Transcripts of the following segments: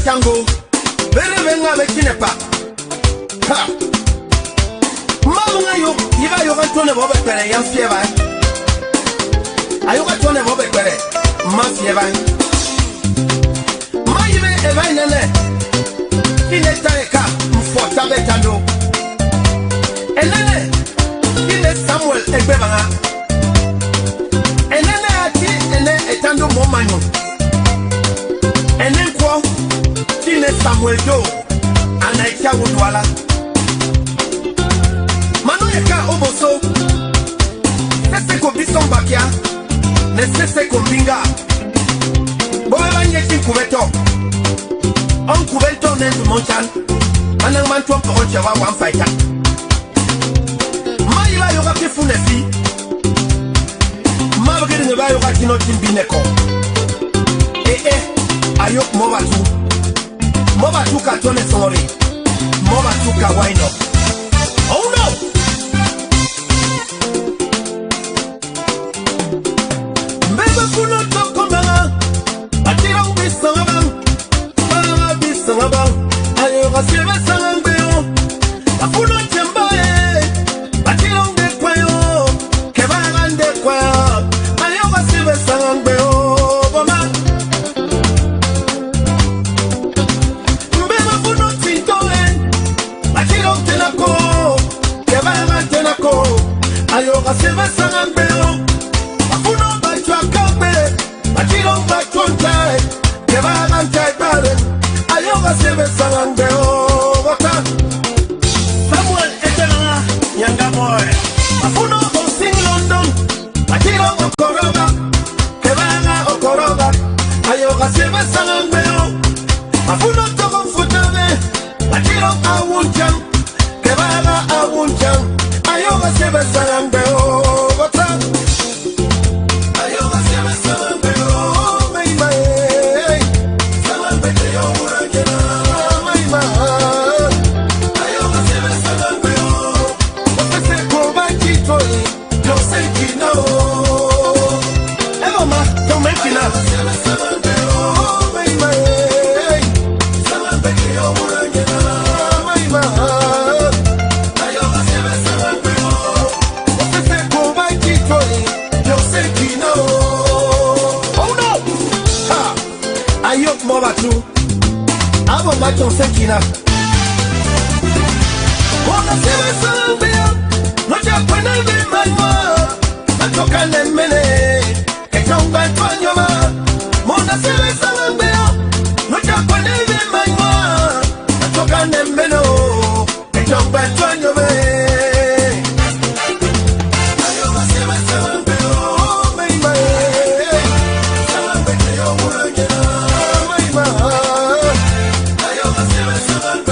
tango. Bere venga bekinepa. Ha. Mama yo, iba yo gatone bobe pere yan fieva. Ayo gatone bobe pere. Ma fieva. Ma yibe eva inene. Ine taeka mfota betando. Enene. Ine Samuel egbebanga. Enene ati ene etando momanyo. Ene kwa ine Samuel do. Anaikia wudwala. Mano yeka oboso. Nese ko bisombakia. Nese ko binga. Bobe banyeki kubeto. On kubeto nendu monchan. Anang mantuwa poronche wa wamfaita. Ma yoga kifunesi. Ma bagede ne ba yoga kino timbineko. Ayok mobatu. Mobatu katone songori. Mobatu ka waino. Oh no! Mbebe kuno toko manga. Atira ubisangabang. Mama bisangabang. Ayoga sebe sangambeyo. Afuno chembae. Atira ubekwayo. Kebagande kwayo. Ayoga sebe sangambeyo. Boma. Mbebe kuno tintoe. Atira utenako. Kebagande nako. Ayoga sebe sangambeyo. Afuno bachwa kambe. Atira ubachonte. Kebagande bade. Ayoga sebe sangambeyo. Waka. Samuel etenanga. Nyanga boy. Afuno sing London. Atira okoroga. Kebanga okoroga. Ayoga sebe sangambeyo. Afuno togo futame. Atira awunjam. Kebanga awunjam. Ayoga sebe sangambeyo. Waka. Ayoga sebe sangambeyo. May may. Sangambeyo urangena. May may. Ayoga sebe sangambeyo. Ofese koba kitoi. Yo sei que não. É mama, tão bem que não. Sebe sangambeyo. May may. Sangambeyo urangena. May may. Ayoga sebe sangambeyo. Ofese koba kitoi. Yo sei que não. Oh no! Ha! Ayok mobatu. Abo macho sekina. Mona sebe sangambeyo. No ya puede ver malma. Atoka nemene. Etonga twanyoma. Mona sebe sangambeyo. No ya puede ver malma. Atoka nemeno. Etonga twanyoma. Ayoga sebe sangambeyo. May may. Sangambeyo urangena. May may. Ayoga sebe sangambeyo.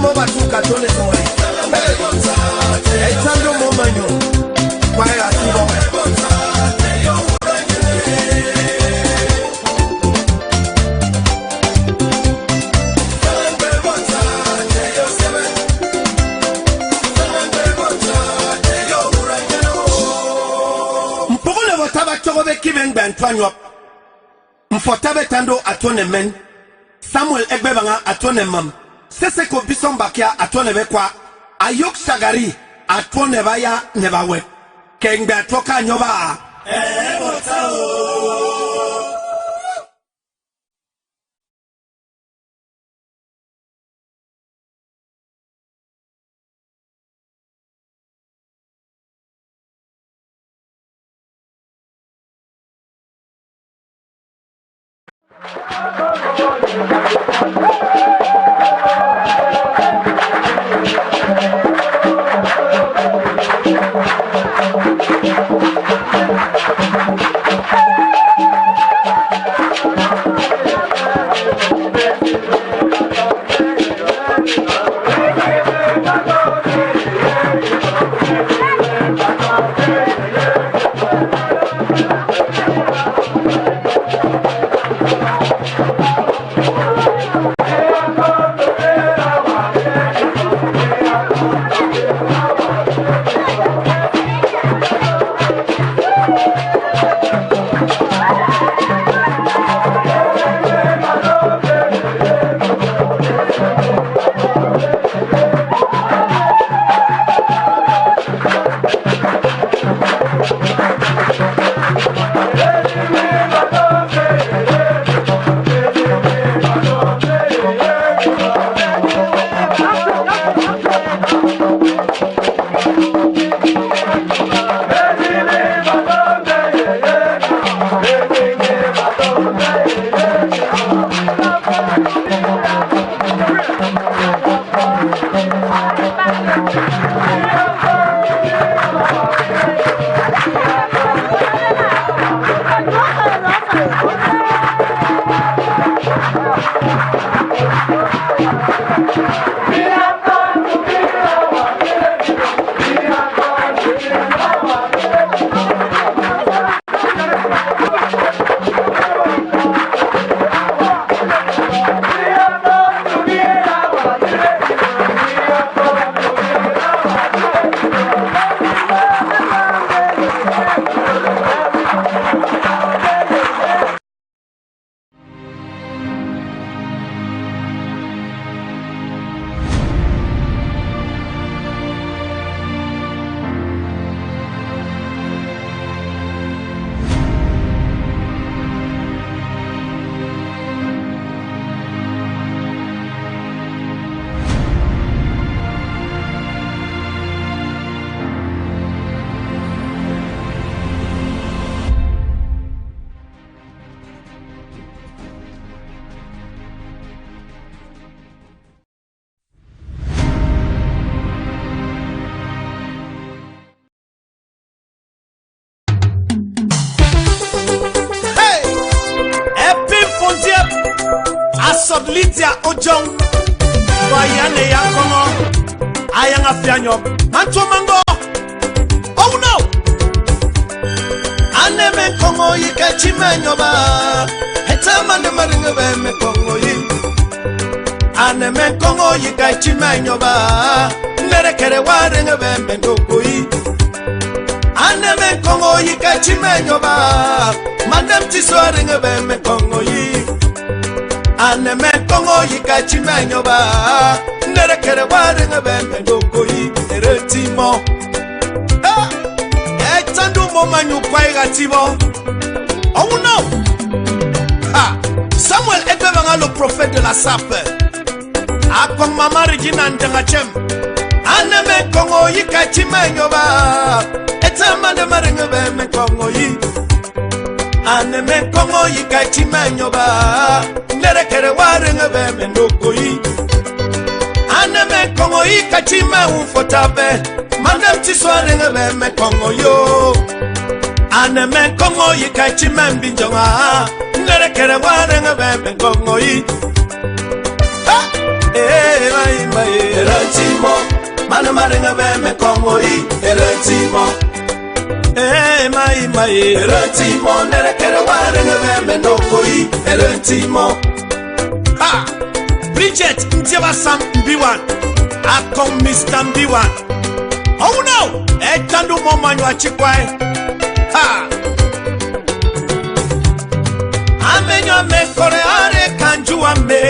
mo batuka tole soe. Etando mo manyo. Kwa atibo. Mpogole votaba chogobe kiben bantwanyo. Mfotabe tando atone men. Samuel Egbebanga atone mam. Sese ko bison bakia atone bekwa. Ayok Sagari atone baya nebawe. Kengbe atoka nyoba. Lydia Ojong Wayane Yakomo Ayanga Fianyo Manto Mango. Oh no Aneme Kongo Yika Chimenyoba Hetamane Maringa me Kongo Yi Aneme Kongo Yika Chimenyoba Nerekere Waringa Bendoko Yi Aneme Kongo Yika Chimenyoba Madam Tiswaringa me Kongo Yi Aneme Kongo Yika Chimenyoba Nerekere Waringa Bendoko Yi Eretimo Etandu Momanyu Kwaiga Tibo. Oh no Samuel Egbebanga le prophète de la sape Akong Mama Regina Ndengachem Aneme Kongo Yika Chimenyoba Etamane Maringa me Kongo Yi Aneme Kongo Yika Chimenyoba Nerekere Waringa Bendoko Yi Aneme Kongo Yika Chimenyoba Fotabe Madam Tiswaringa me Kongo yo Aneme Kongo Yika Chimenyoba Nerekere Waringa Bendoko Yi Erantimo, Mana Maringa Veme Kongoi, Erantimo. Mai, Erantimo, Nerekere Waringa Veme Nokoi, Erantimo. Ha! Bridget, Ntiaba Sam B1. Akon Mr. B1. Oh no! Etandu Momanyo Achikwai. Ha! Amenyo me kore are kanju ame.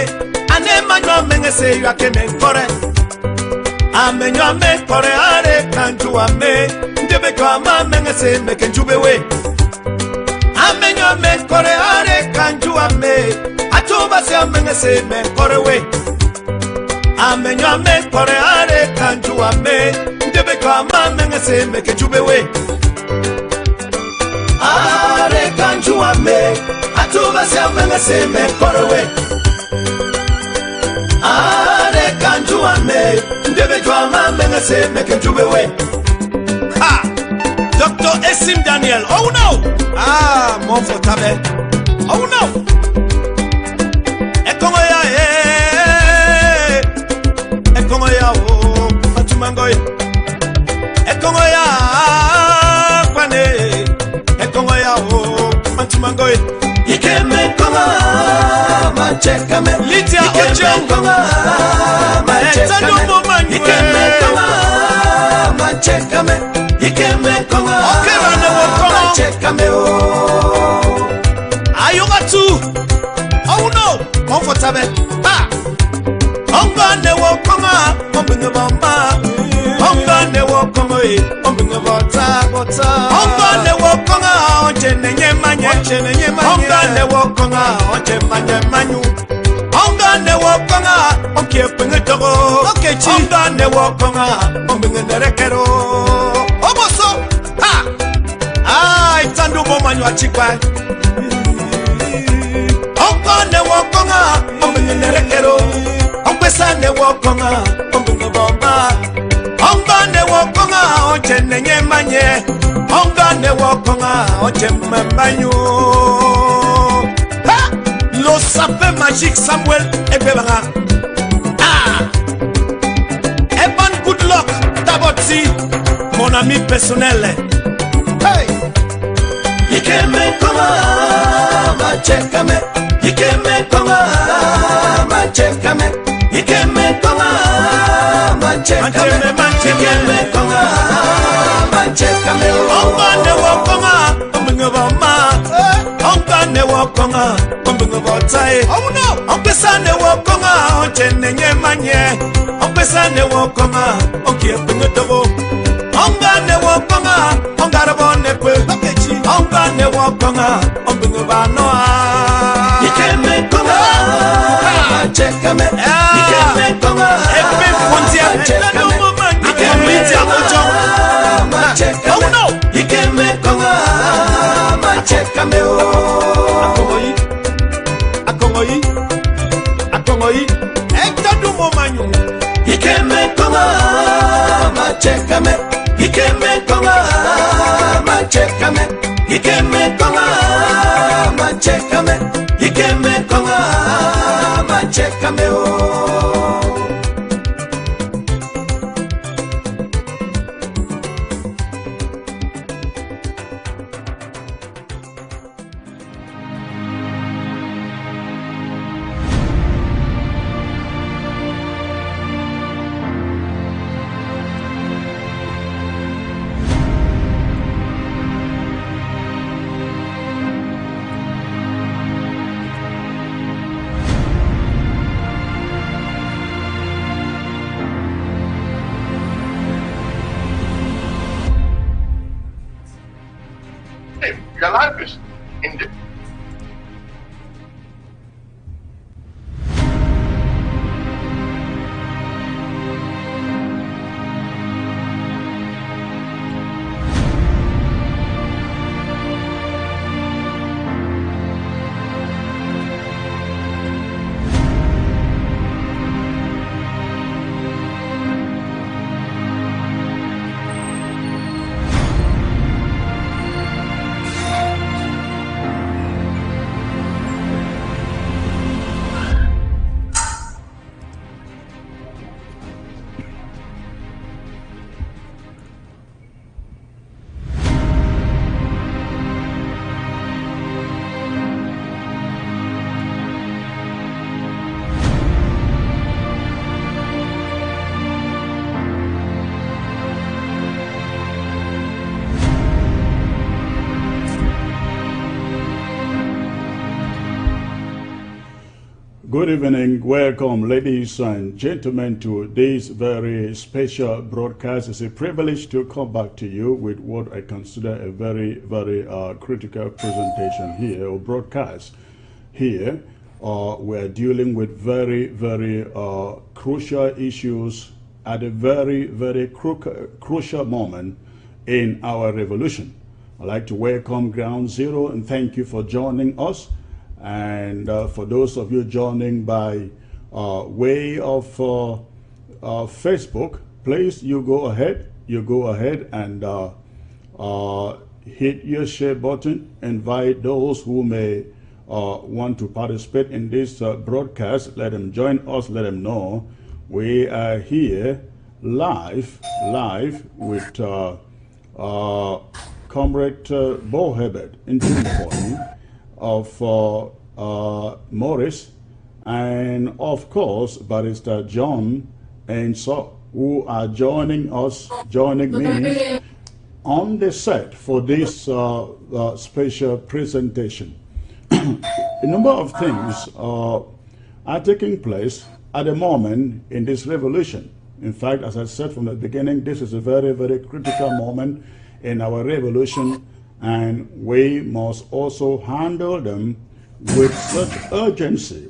Ane manyo me se yu akeme kore. Amenyo me kore are kanju ame. Ndebe kwa ma me se me kenjube we. Amenyo me kore are kanju ame. Atuba se me se me kore we. Amenyo me kore are kanju ame. Ndebe kwa ma me se me kenjube we. Are kanju ame. Atuba se amenga se me korowe. Are kanju ame. Ndebe jwa amenga se me kenjube we. Ha! Dr. Esim Daniel. Oh no! Ah, mon fotabe. Oh no! Ekongo ya Ekongo ya oh. Matumangoy. Ekongo ya kwane. Ekongo ya oh. Matumangoy. Ikeme konga machekame Litia Ojo konga machekame Ikeme konga machekame Ikeme konga machekame oh Ayogatu Oh no Comfortable Ha Onga ne wo konga Ombinga bamba Onga ne wo konga Ombinga bota Onga ne wo konga Onche manye Onga ne wo konga Onche manyu Onga ne wo konga Onke pinga togo Onga ne wo konga Ombinga nerekero Oboso Ha Ah Itandu Momanyo Achikwa Onga ne wo konga Ombinga nerekero Onkwesa ne wo konga Ombinga bomba Onga ne wo konga Onche manye Onga ne wo konga Onche manyu Ha Lo sapin magique Samuel Ebebanga Ah Eban good luck Taboti Mon ami personnel Hey Ikeme konga Machekame Ikeme konga Machekame Ikeme konga Machekame Ikeme konga Machekame Onga ne wo konga Ombinga bama Onga ne wo konga Ombinga botai Oh no Ompesa ne wo konga Onche nenye manye Ompesa ne wo konga Onkie pinga togo Onga ne wo konga Onga rabo ne kwe Onga ne wo konga Ombinga banoa Ikeme konga Machekame Ikeme konga Ebe fontia Machekame Ikeme konga Machekame Oh no Ikeme konga Machekame oh Akongoyi Ekadu Momanyo Ikeme konga Machekame Ikeme konga Machekame Ikeme konga Machekame Ikeme konga Machekame oh Your life is in the Good evening, welcome ladies and gentlemen to this very special broadcast. It's a privilege to come back to you with what I consider a very critical presentation here, or broadcast here. We're dealing with very crucial issues at a very crucial moment in our revolution. I'd like to welcome Ground Zero and thank you for joining us. And for those of you joining by way of Facebook, please you go ahead and hit your share button. Invite those who may want to participate in this broadcast. Let them join us. Let them know we are here live with Comrade Bo Herbert in Trinity of Morris, and of course Barrister John and so who are joining me on the set for this special presentation. A number of things are taking place at the moment in this revolution. In fact, as I said from the beginning, this is a very critical moment in our revolution, and we must also handle them with such urgency,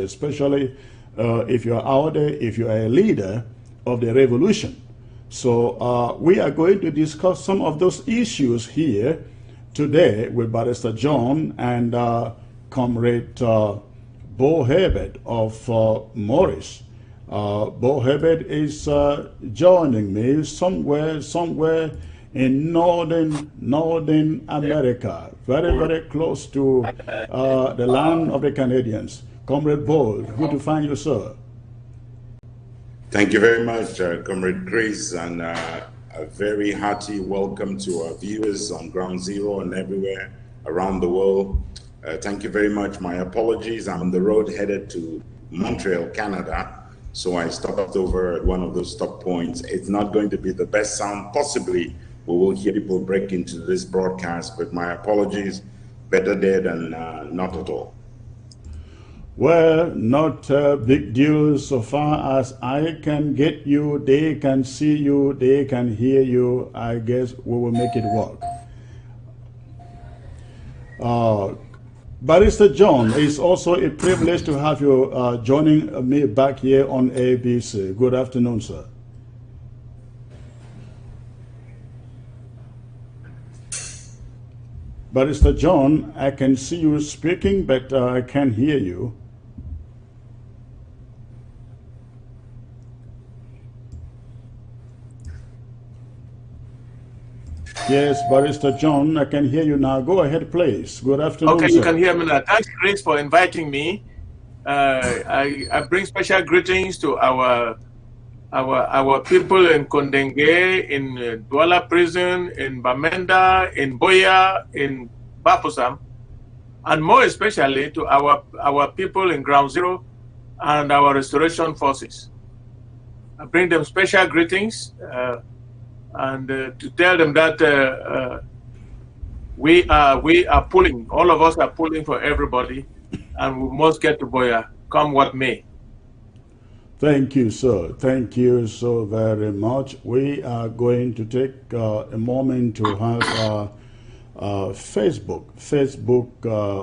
especially if you're out there, if you are a leader of the revolution. So we are going to discuss some of those issues here today with Barrister John and Comrade Bo Herbert of Morris. Bo Herbert is joining me somewhere in northern America, very close to the land of the Canadians. Comrade Bo, good to find you, sir. Thank you very much, Comrade Chris, and a very hearty welcome to our viewers on Ground Zero and everywhere around the world. Thank you very much. My apologies. I'm on the road headed to Montreal, Canada. So I stopped over at one of those stop points. It's not going to be the best sound. Possibly we will hear people break into this broadcast, but my apologies. Better there than not at all. Well, not a big deal so far as I can get you, they can see you, they can hear you. I guess we will make it work. Barrister John, it's also a privilege to have you joining me back here on ABC. Good afternoon, sir. Barrister John, I can see you speaking, but I can't hear you. Yes, Barrister John, I can hear you now. Go ahead, please. Good afternoon, okay, sir. You can hear me now. Thanks, Chris, for inviting me. I bring special greetings to our people in Kondenge, in Douala Prison, in Bamenda, in Boya, in Bafoussam, and more especially to our people in Ground Zero and our restoration forces. I bring them special greetings and to tell them that we are pulling, all of us are pulling for everybody, and we must get to Boya, come what may. Thank you, sir. Thank you so very much. We are going to take a moment to have Facebook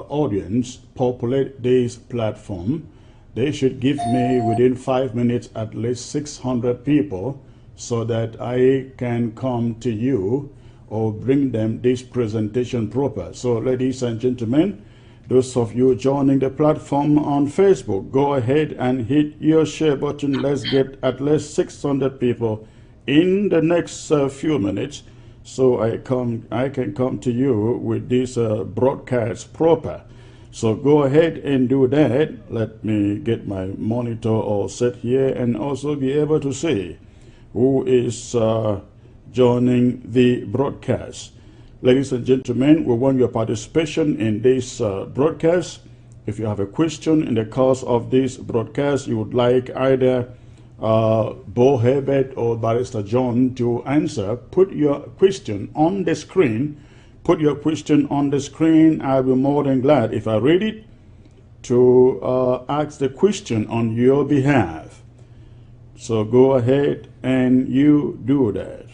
audience populate this platform. They should give me within 5 minutes at least 600 people so that I can come to you or bring them this presentation proper. So ladies and gentlemen, those of you joining the platform on Facebook, go ahead and hit your share button. Let's get at least 600 people in the next few minutes so I can come to you with this broadcast proper. So go ahead and do that. Let me get my monitor all set here and also be able to see who is joining the broadcast. Ladies and gentlemen, we want your participation in this broadcast. If you have a question in the course of this broadcast, you would like either Bo Herbert or Barrister John to answer, put your question on the screen. Put your question on the screen. I'll be more than glad if I read it to ask the question on your behalf. So go ahead and you do that.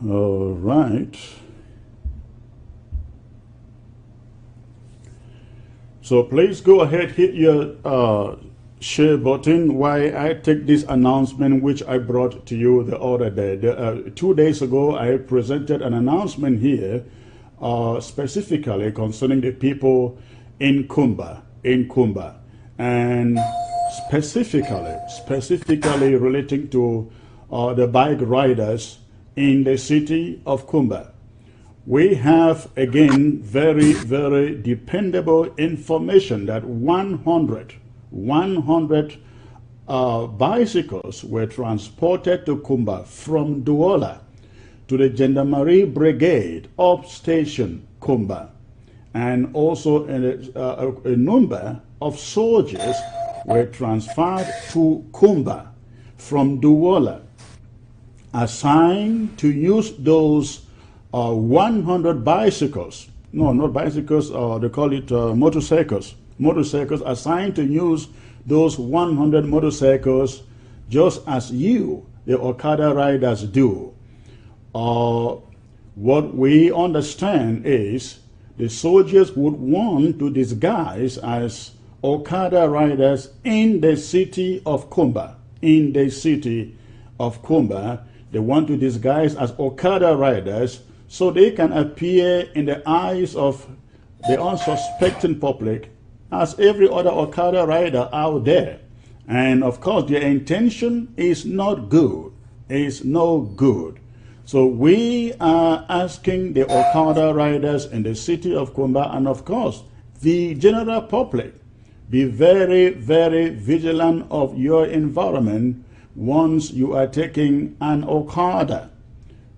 All right. So please go ahead, hit your share button while I take this announcement which I brought to you the other day. 2 days ago, I presented an announcement here specifically concerning the people in Kumba, and specifically relating to the bike riders in the city of Kumba. We have, again, very, very dependable information that 100 bicycles were transported to Kumba from Douala to the Gendarmerie Brigade of Station Kumba. And also a number of soldiers were transferred to Kumba from Douala, assigned to use those 100 bicycles. No, not bicycles, they call it motorcycles. Motorcycles assigned to use those 100 motorcycles just as you, the Okada riders, do. What we understand is the soldiers would want to disguise as Okada riders in the city of Kumba. In the city of Kumba, they want to disguise as Okada riders so they can appear in the eyes of the unsuspecting public as every other Okada rider out there. And of course, their intention is not good. It's no good. So we are asking the Okada riders in the city of Kumba, and of course, the general public, be very, very vigilant of your environment once you are taking an Okada.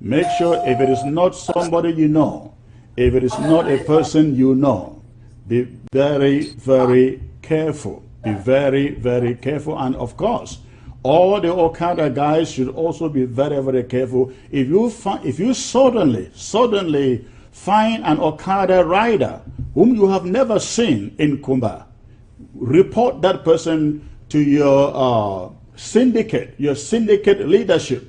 Make sure if it is not somebody you know, if it is not a person you know, be very, very careful. Be very, very careful. And of course, all the Okada guys should also be very, very careful. If you suddenly find an Okada rider whom you have never seen in Kumba, report that person to your syndicate leadership.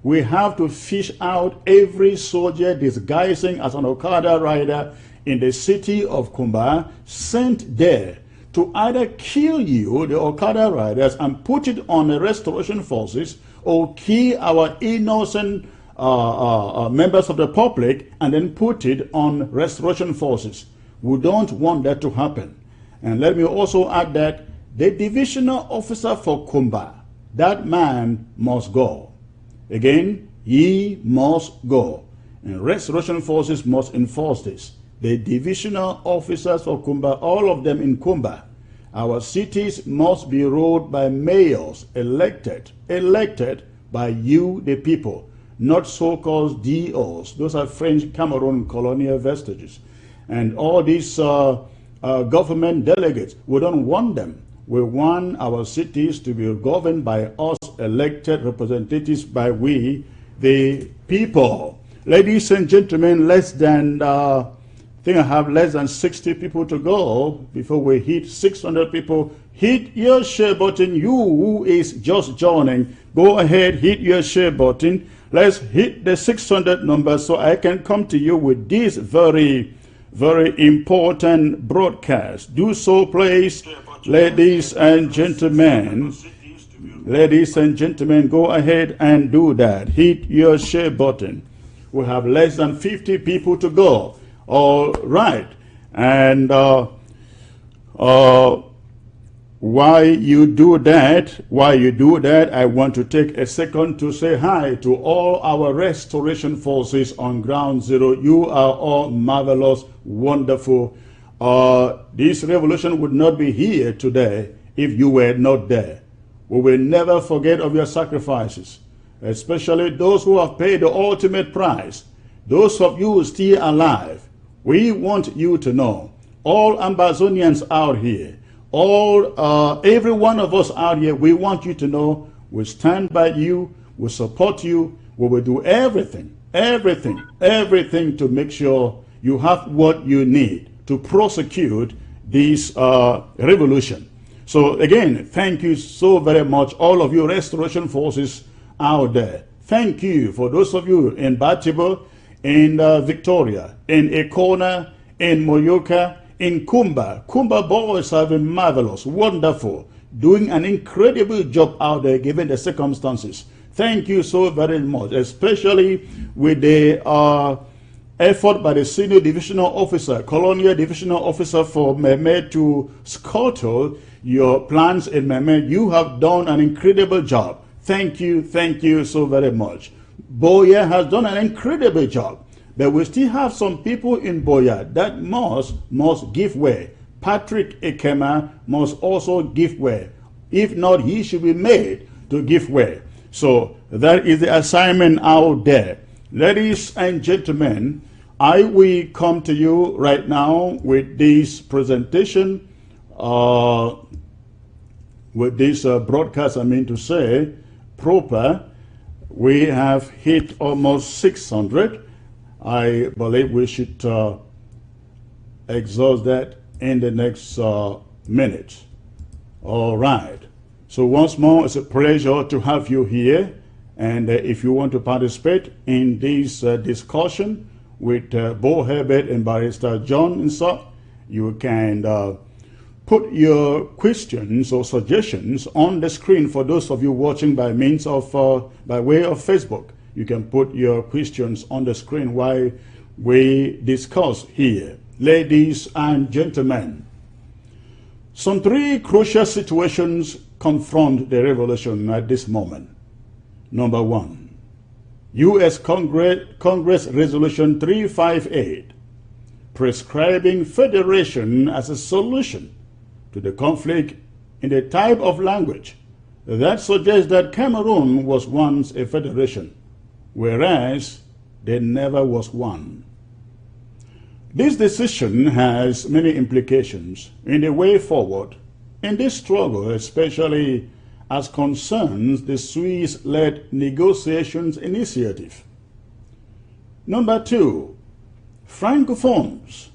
We have to fish out every soldier disguising as an Okada rider in the city of Kumba, sent there to either kill you, the Okada riders, and put it on the restoration forces, or kill our innocent members of the public and then put it on restoration forces. We don't want that to happen. And let me also add that the divisional officer for Kumba, that man must go. Again, he must go. And restoration forces must enforce this. The divisional officers for Kumba, all of them in Kumba, our cities must be ruled by mayors elected by you, the people, not so-called DOs. Those are French Cameroon colonial vestiges. And all these government delegates, we don't want them. We want our cities to be governed by us, elected representatives by we, the people. Ladies and gentlemen, I think I have less than 60 people to go before we hit 600 people. Hit your share button. You who is just joining, go ahead, hit your share button. Let's hit the 600 number so I can come to you with this very, very important broadcast. Do so, please. Ladies and gentlemen, go ahead and do that. Hit your share button. We have less than 50 people to go. All right. And while you do that, I want to take a second to say hi to all our restoration forces on Ground Zero. You are all marvelous, wonderful. This revolution would not be here today if you were not there. We will never forget of your sacrifices, especially those who have paid the ultimate price. Those of you still alive, we want you to know, all Ambazonians out here, every one of us out here, we want you to know we stand by you, we support you, we will do everything to make sure you have what you need to prosecute this revolution. So again, thank you so very much, all of you restoration forces out there. Thank you for those of you in Batibo, in Victoria, in Ekona, in Moyoka, in Kumba. Kumba boys have been marvelous, wonderful, doing an incredible job out there given the circumstances. Thank you so very much, especially with the effort by the senior divisional officer, colonial divisional officer for Meme to scuttle your plans in Meme. You have done an incredible job. Thank you so very much. Boya has done an incredible job, but we still have some people in Boya that must give way. Patrick Ekema must also give way. If not, he should be made to give way. So that is the assignment out there. Ladies and gentlemen, I will come to you right now with this presentation, with this broadcast, I mean to say, proper. We have hit almost 600. I believe we should exhaust that in the next minute. All right. So once more, it's a pleasure to have you here. And if you want to participate in this discussion with Bo Herbert and Barrister John Insah, you can put your questions or suggestions on the screen. For those of you watching by means of by way of Facebook, you can put your questions on the screen while we discuss here. Ladies and gentlemen, some three crucial situations confront the revolution at this moment. Number one, U.S. Congress Resolution 358, prescribing federation as a solution to the conflict in the type of language that suggests that Cameroon was once a federation, whereas there never was one. This decision has many implications in the way forward in this struggle, especially as concerns the Swiss-led negotiations initiative. Number two, Francophones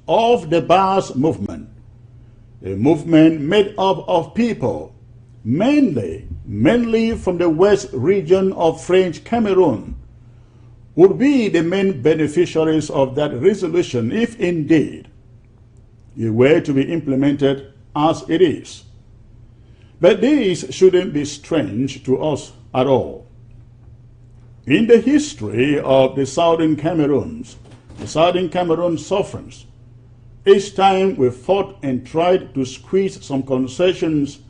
of the Bars movement, a movement made up of people mainly from the west region of French Cameroon, would be the main beneficiaries of that resolution if indeed it were to be implemented as it is. But this shouldn't be strange to us at all. In the history of the Southern Cameroon sufferings, each time we fought and tried to squeeze some concessions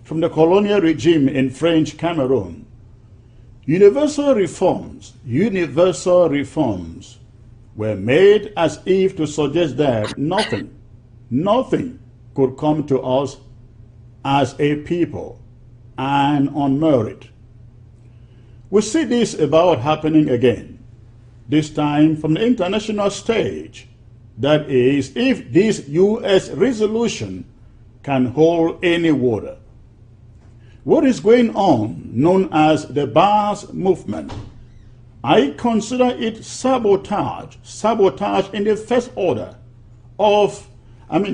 from the colonial regime in French Cameroon, universal reforms were made as if to suggest that nothing could come to us as a people and on merit. We see this about happening again, this time from the international stage. That is, if this U.S. resolution can hold any water. What is going on, known as the Bars movement, I consider it sabotage in the first order of,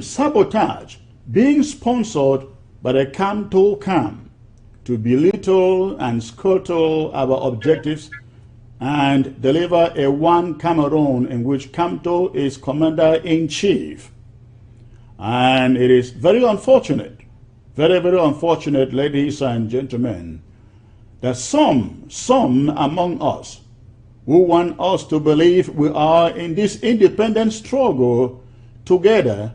sabotage being sponsored by the Camp to belittle and scuttle our objectives and deliver a one Cameroon in which Camto is commander-in-chief. And it is very unfortunate, very unfortunate, ladies and gentlemen, that some among us who want us to believe we are in this independent struggle together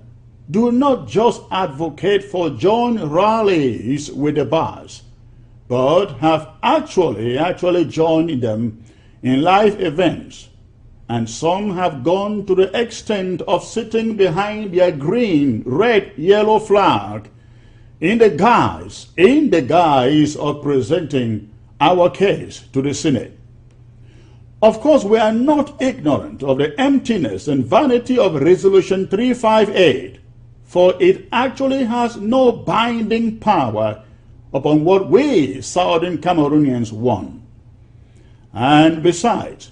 do not just advocate for joint rallies with the Bars, but have actually joined them in live events, and some have gone to the extent of sitting behind their green, red, yellow flag in the guise of presenting our case to the Senate. Of course, we are not ignorant of the emptiness and vanity of Resolution 358, for it actually has no binding power upon what we Southern Cameroonians want. And besides,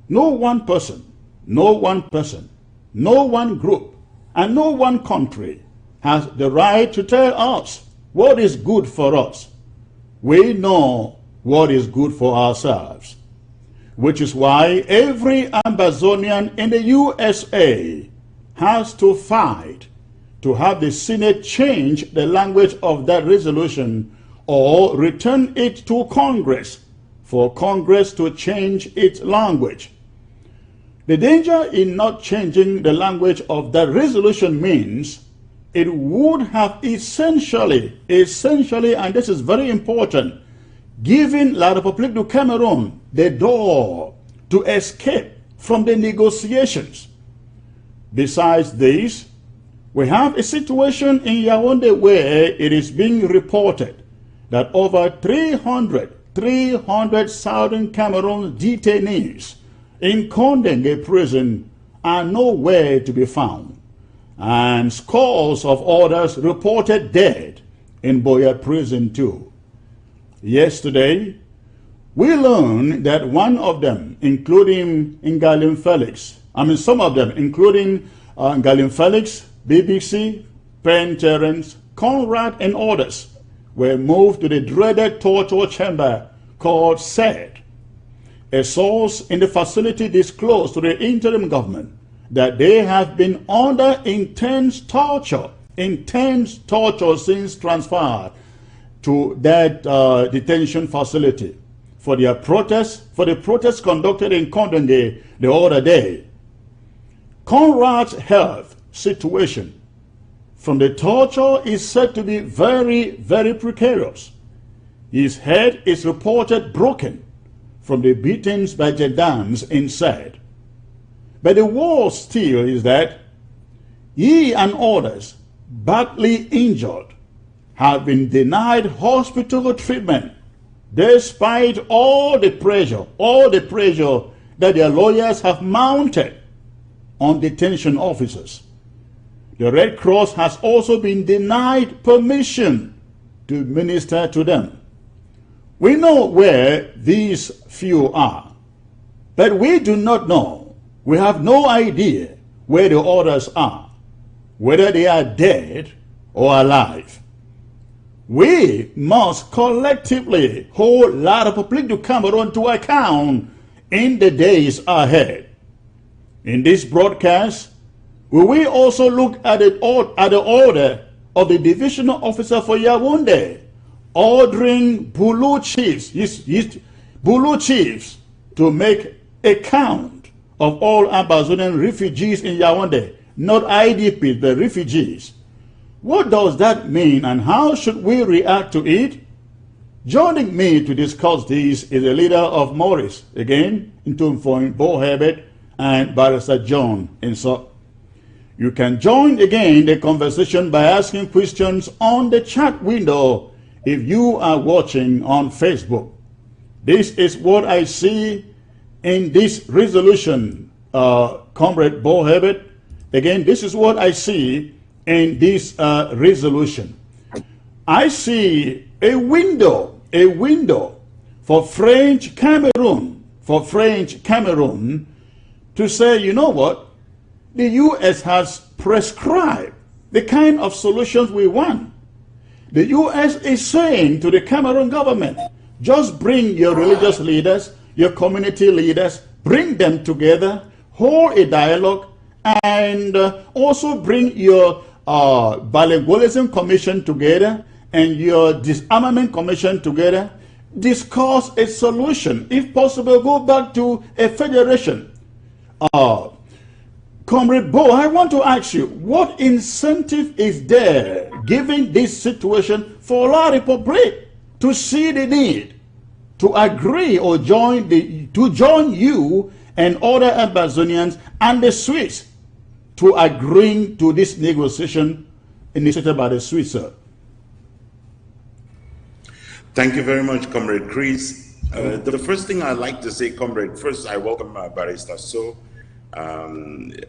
no one person, no one group, and no one country has the right to tell us what is good for us. We know what is good for ourselves, which is why every Ambazonian in the USA has to fight to have the Senate change the language of that resolution or return it to Congress for Congress to change its language. The danger in not changing the language of that resolution means it would have essentially, and this is very important, given La République du Cameroon the door to escape from the negotiations. Besides this, we have a situation in Yaoundé where it is being reported that over 300 Southern Cameroon detainees in Kondengé prison are nowhere to be found, and scores of others reported dead in Boya prison too. Yesterday, we learned that one of them, including Ngalim Felix, some of them, including Ngalim Felix, BBC, Penn Terence, Conrad, and others, were moved to the dreaded torture chamber called SED. A source in the facility disclosed to the interim government that they have been under intense torture since transferred to that detention facility for the protests conducted in Kondengé the other day. Conrad's health situation from the torture is said to be very, very precarious. His head is reported broken from the beatings by gendarmes inside. But the worst still is that he and others, badly injured, have been denied hospital treatment despite all the pressure that their lawyers have mounted on detention officers. The Red Cross has also been denied permission to minister to them. We know where these few are, but we do not know. We have no idea where the others are, whether they are dead or alive. We must collectively hold La République du Cameroon to account in the days ahead. In this broadcast, we will also look at the order of the divisional officer for Yaoundé, ordering Bulu chiefs to make a count of all Ambazonian refugees in Yaoundé, not IDPs, but refugees. What does that mean and how should we react to it? Joining me to discuss this is the leader of Maurice, again, Ntumfoin Bohebet and Barrister John Insok. You can join again the conversation by asking questions on the chat window if you are watching on Facebook. This is what I see in this resolution, Comrade Bohebet. Again, this is what I see in this resolution. I see a window for French Cameroon to say, you know what, the US has prescribed the kind of solutions we want. The US is saying to the Cameroon government, just bring your religious leaders, your community leaders, bring them together, hold a dialogue, and also bring your bilingualism commission together and your disarmament commission together, discuss a solution. If possible, go back to a federation. Comrade Bo, I want to ask you, what incentive is there, given this situation, for La République to see the need to agree or join you and other Ambazonians and the Swiss to agreeing to this negotiation initiated by the Swiss, sir? Thank you very much, Comrade Chris. The first thing I'd like to say, Comrade, first I welcome Barrister So.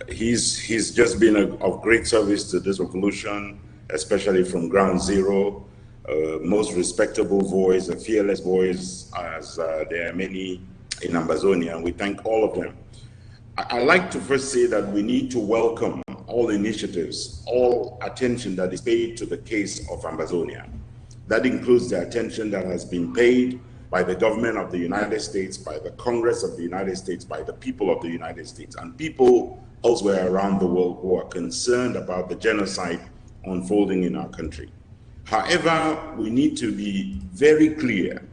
He's just been of great service to this revolution, especially from ground zero. Most respectable voice, a fearless voice, as there are many in Ambazonia, and we thank all of them. I'd like to first say that we need to welcome all initiatives, all attention that is paid to the case of Ambazonia. That includes the attention that has been paid by the government of the United States, by the Congress of the United States, by the people of the United States, and people elsewhere around the world who are concerned about the genocide unfolding in our country. However, we need to be very clear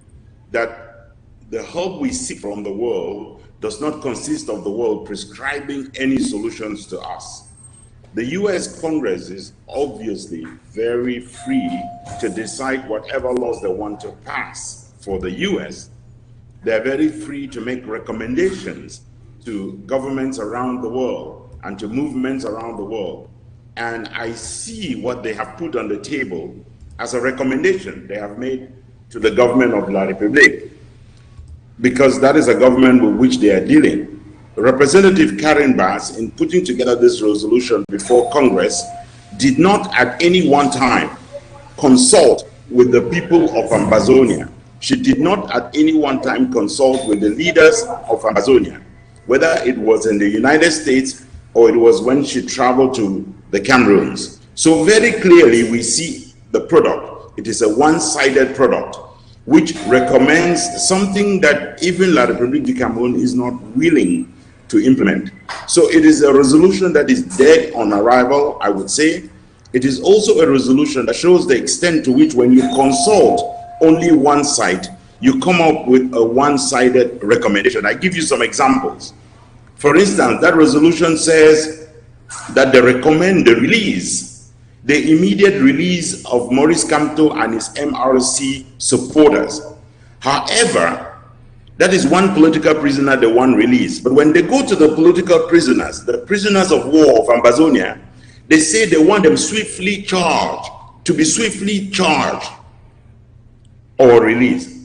that the help we seek from the world does not consist of the world prescribing any solutions to us. The US Congress is obviously very free to decide whatever laws they want to pass for the US. They're very free to make recommendations to governments around the world and to movements around the world. And I see what they have put on the table as a recommendation they have made to the government of La République, because that is a government with which they are dealing. Representative Karen Bass, in putting together this resolution before Congress, did not at any one time consult with the people of Ambazonia. She did not at any one time consult with the leaders of Ambazonia, whether it was in the United States or it was when she traveled to the Cameroons. So very clearly we see the product. It is a one-sided product which recommends something that even La République du Cameroun is not willing to implement. So it is a resolution that is dead on arrival, I would say. It is also a resolution that shows the extent to which when you consult only one side, you come up with a one-sided recommendation. I give you some examples. For instance, that resolution says that they recommend the immediate release of Maurice Kamto and his MRC supporters. However, that is one political prisoner they want released. But when they go to the political prisoners, the prisoners of war of Ambazonia, they say they want them swiftly charged, to be swiftly charged or released.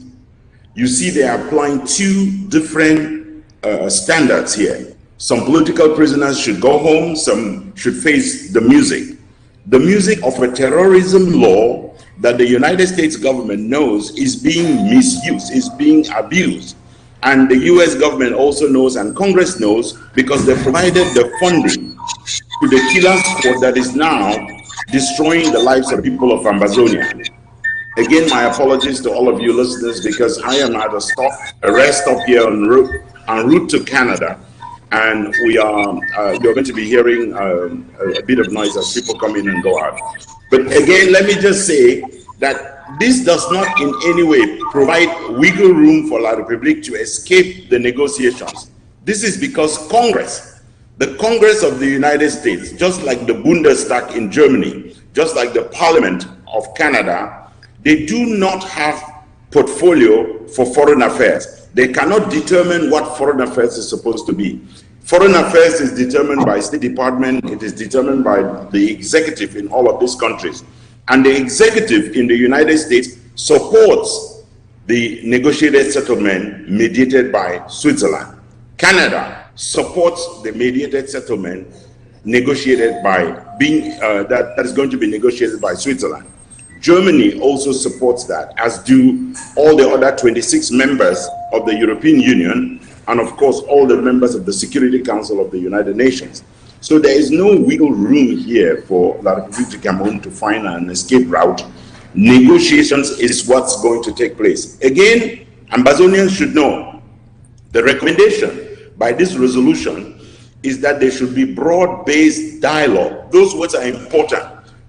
You see, they are applying two different standards here. Some political prisoners should go home, some should face the music. The music of a terrorism law that the United States government knows is being misused, is being abused. And the US government also knows, and Congress knows, because they provided the funding to the killer squad that is now destroying the lives of people of Ambazonia. Again, my apologies to all of you listeners, because I am at a rest stop here en route to Canada, and you're going to be hearing a bit of noise as people come in and go out. But again, let me just say that this does not in any way provide wiggle room for La République to escape the negotiations. This is because the Congress of the United States, just like the Bundestag in Germany, just like the Parliament of Canada, they do not have portfolio for foreign affairs. They cannot determine what foreign affairs is supposed to be. Foreign affairs is determined by State Department, it is determined by the executive in all of these countries. And the executive in the United States supports the negotiated settlement mediated by Switzerland. Canada supports the mediated settlement negotiated by that is going to be negotiated by Switzerland. Germany also supports that, as do all the other 26 members of the European Union, and of course all the members of the Security Council of the United Nations. So there is no wiggle room here for La République du Cameroun to find an escape route. Negotiations is what's going to take place. Again, Ambazonians should know the recommendation by this resolution is that there should be broad-based dialogue. Those words are important.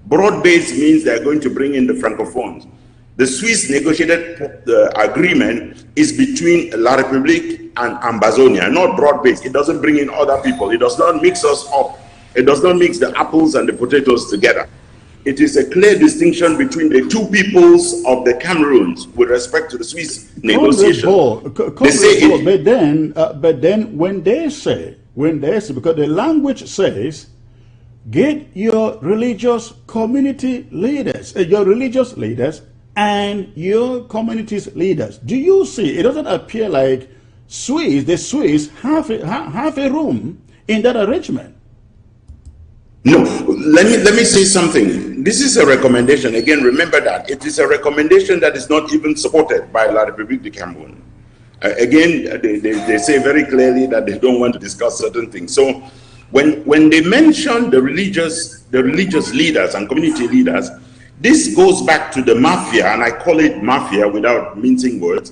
Broad-based means they're going to bring in the Francophones. The Swiss negotiated agreement is between La République and Ambazonia, not broad-based. It doesn't bring in other people. It does not mix us up. It does not mix the apples and the potatoes together. It is a clear distinction between the two peoples of the Cameroons with respect to the Swiss negotiation. But then when they say, because the language says, get your religious community leaders, your religious leaders and your community's leaders. Do you see, it doesn't appear like the Swiss have a room in that arrangement? No, let me say something. This is a recommendation. Again, remember that it is a recommendation that is not even supported by La République du Cameroon. Again, they say very clearly that they don't want to discuss certain things. So when they mention the religious leaders and community leaders, this goes back to the mafia, and I call it mafia without mincing words.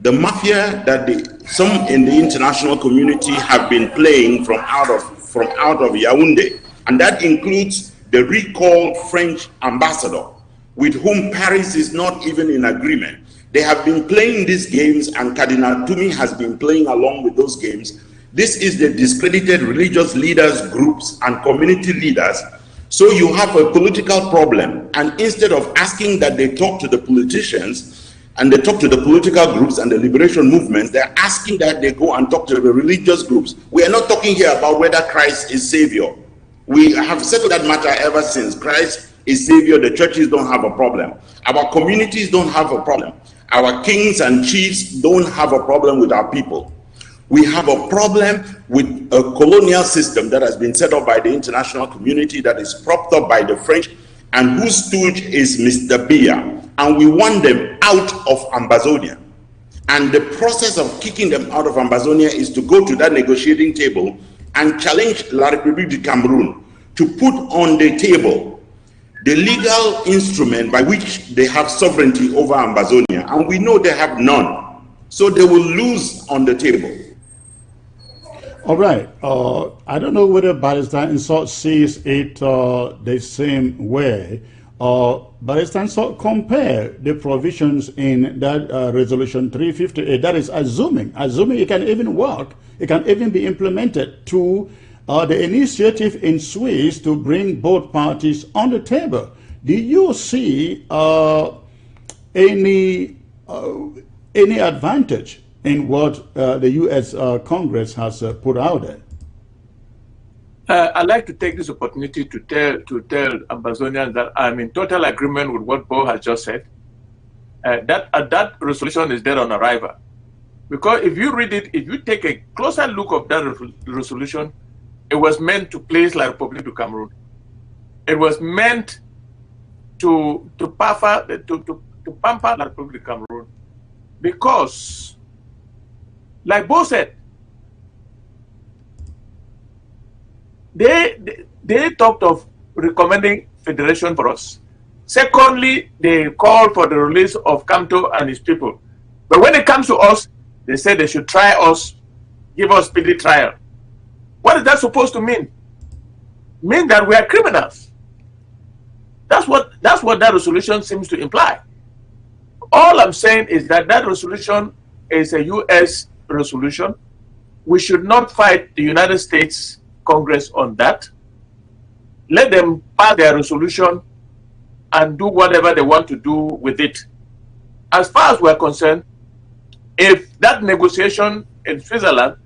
The mafia that some in the international community have been playing from out of Yaoundé. And that includes the recalled French ambassador, with whom Paris is not even in agreement. They have been playing these games, and Cardinal Toumi has been playing along with those games. This is the discredited religious leaders, groups, and community leaders. So you have a political problem, and instead of asking that they talk to the politicians, and they talk to the political groups and the liberation movements, they're asking that they go and talk to the religious groups. We are not talking here about whether Christ is Savior. We have settled that matter ever since. Christ is Savior. The churches don't have a problem. Our communities don't have a problem. Our kings and chiefs don't have a problem with our people. We have a problem with a colonial system that has been set up by the international community, that is propped up by the French, and whose stooge is Mr. Biya. And we want them out of Ambazonia. And the process of kicking them out of Ambazonia is to go to that negotiating table and challenge La République du Cameroon to put on the table the legal instrument by which they have sovereignty over Ambazonia. And we know they have none. So they will lose on the table. All right. I don't know whether Barrister Insult sees it the same way. Barrister Insult, compare the provisions in that Resolution 358. That is assuming it can even work. It can even be implemented to the initiative in Swiss to bring both parties on the table. Do you see any advantage in what the U.S. Congress has put out there? I'd like to take this opportunity to tell Ambazonians that I'm in total agreement with what Bo has just said. That resolution is dead on arrival. Because if you read it, if you take a closer look of that resolution, it was meant to place La République du Cameroon. It was meant to pamper La République du Cameroon. Because, like Bo said, they talked of recommending federation for us. Secondly, they called for the release of Kamto and his people. But when it comes to us, they said they should try us, give us speedy trial. What is that supposed to mean? Mean that we are criminals. That's what that resolution seems to imply. All I'm saying is that that resolution is a U.S. resolution. We should not fight the United States Congress on that. Let them pass their resolution and do whatever they want to do with it. As far as we're concerned, if that negotiation in Switzerland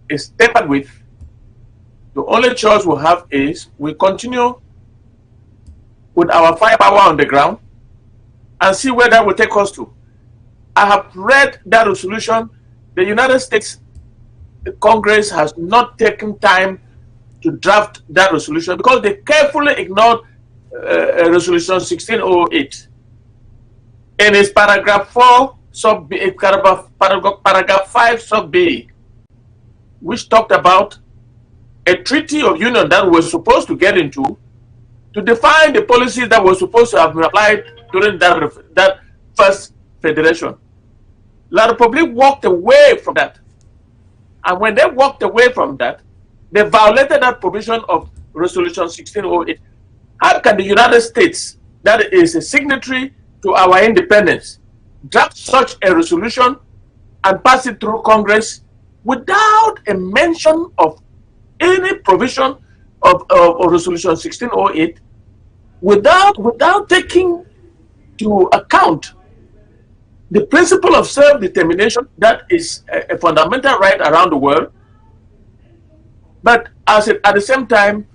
is tampered with, the only choice we have is we continue with our firepower on the ground and see where that will take us to. I have read that resolution. The United States Congress has not taken time to draft that resolution because they carefully ignored Resolution 1608. In its paragraph 4, sub B, paragraph 5, sub B, which talked about a treaty of union that we're supposed to get into to define the policies that were supposed to have been applied during that first federation. La République walked away from that. And when they walked away from that, they violated that provision of Resolution 1608. How can the United States, that is a signatory to our independence, draft such a resolution and pass it through Congress without a mention of any provision of Resolution 1608, without taking to account the principle of self-determination that is a fundamental right around the world? But at the same time,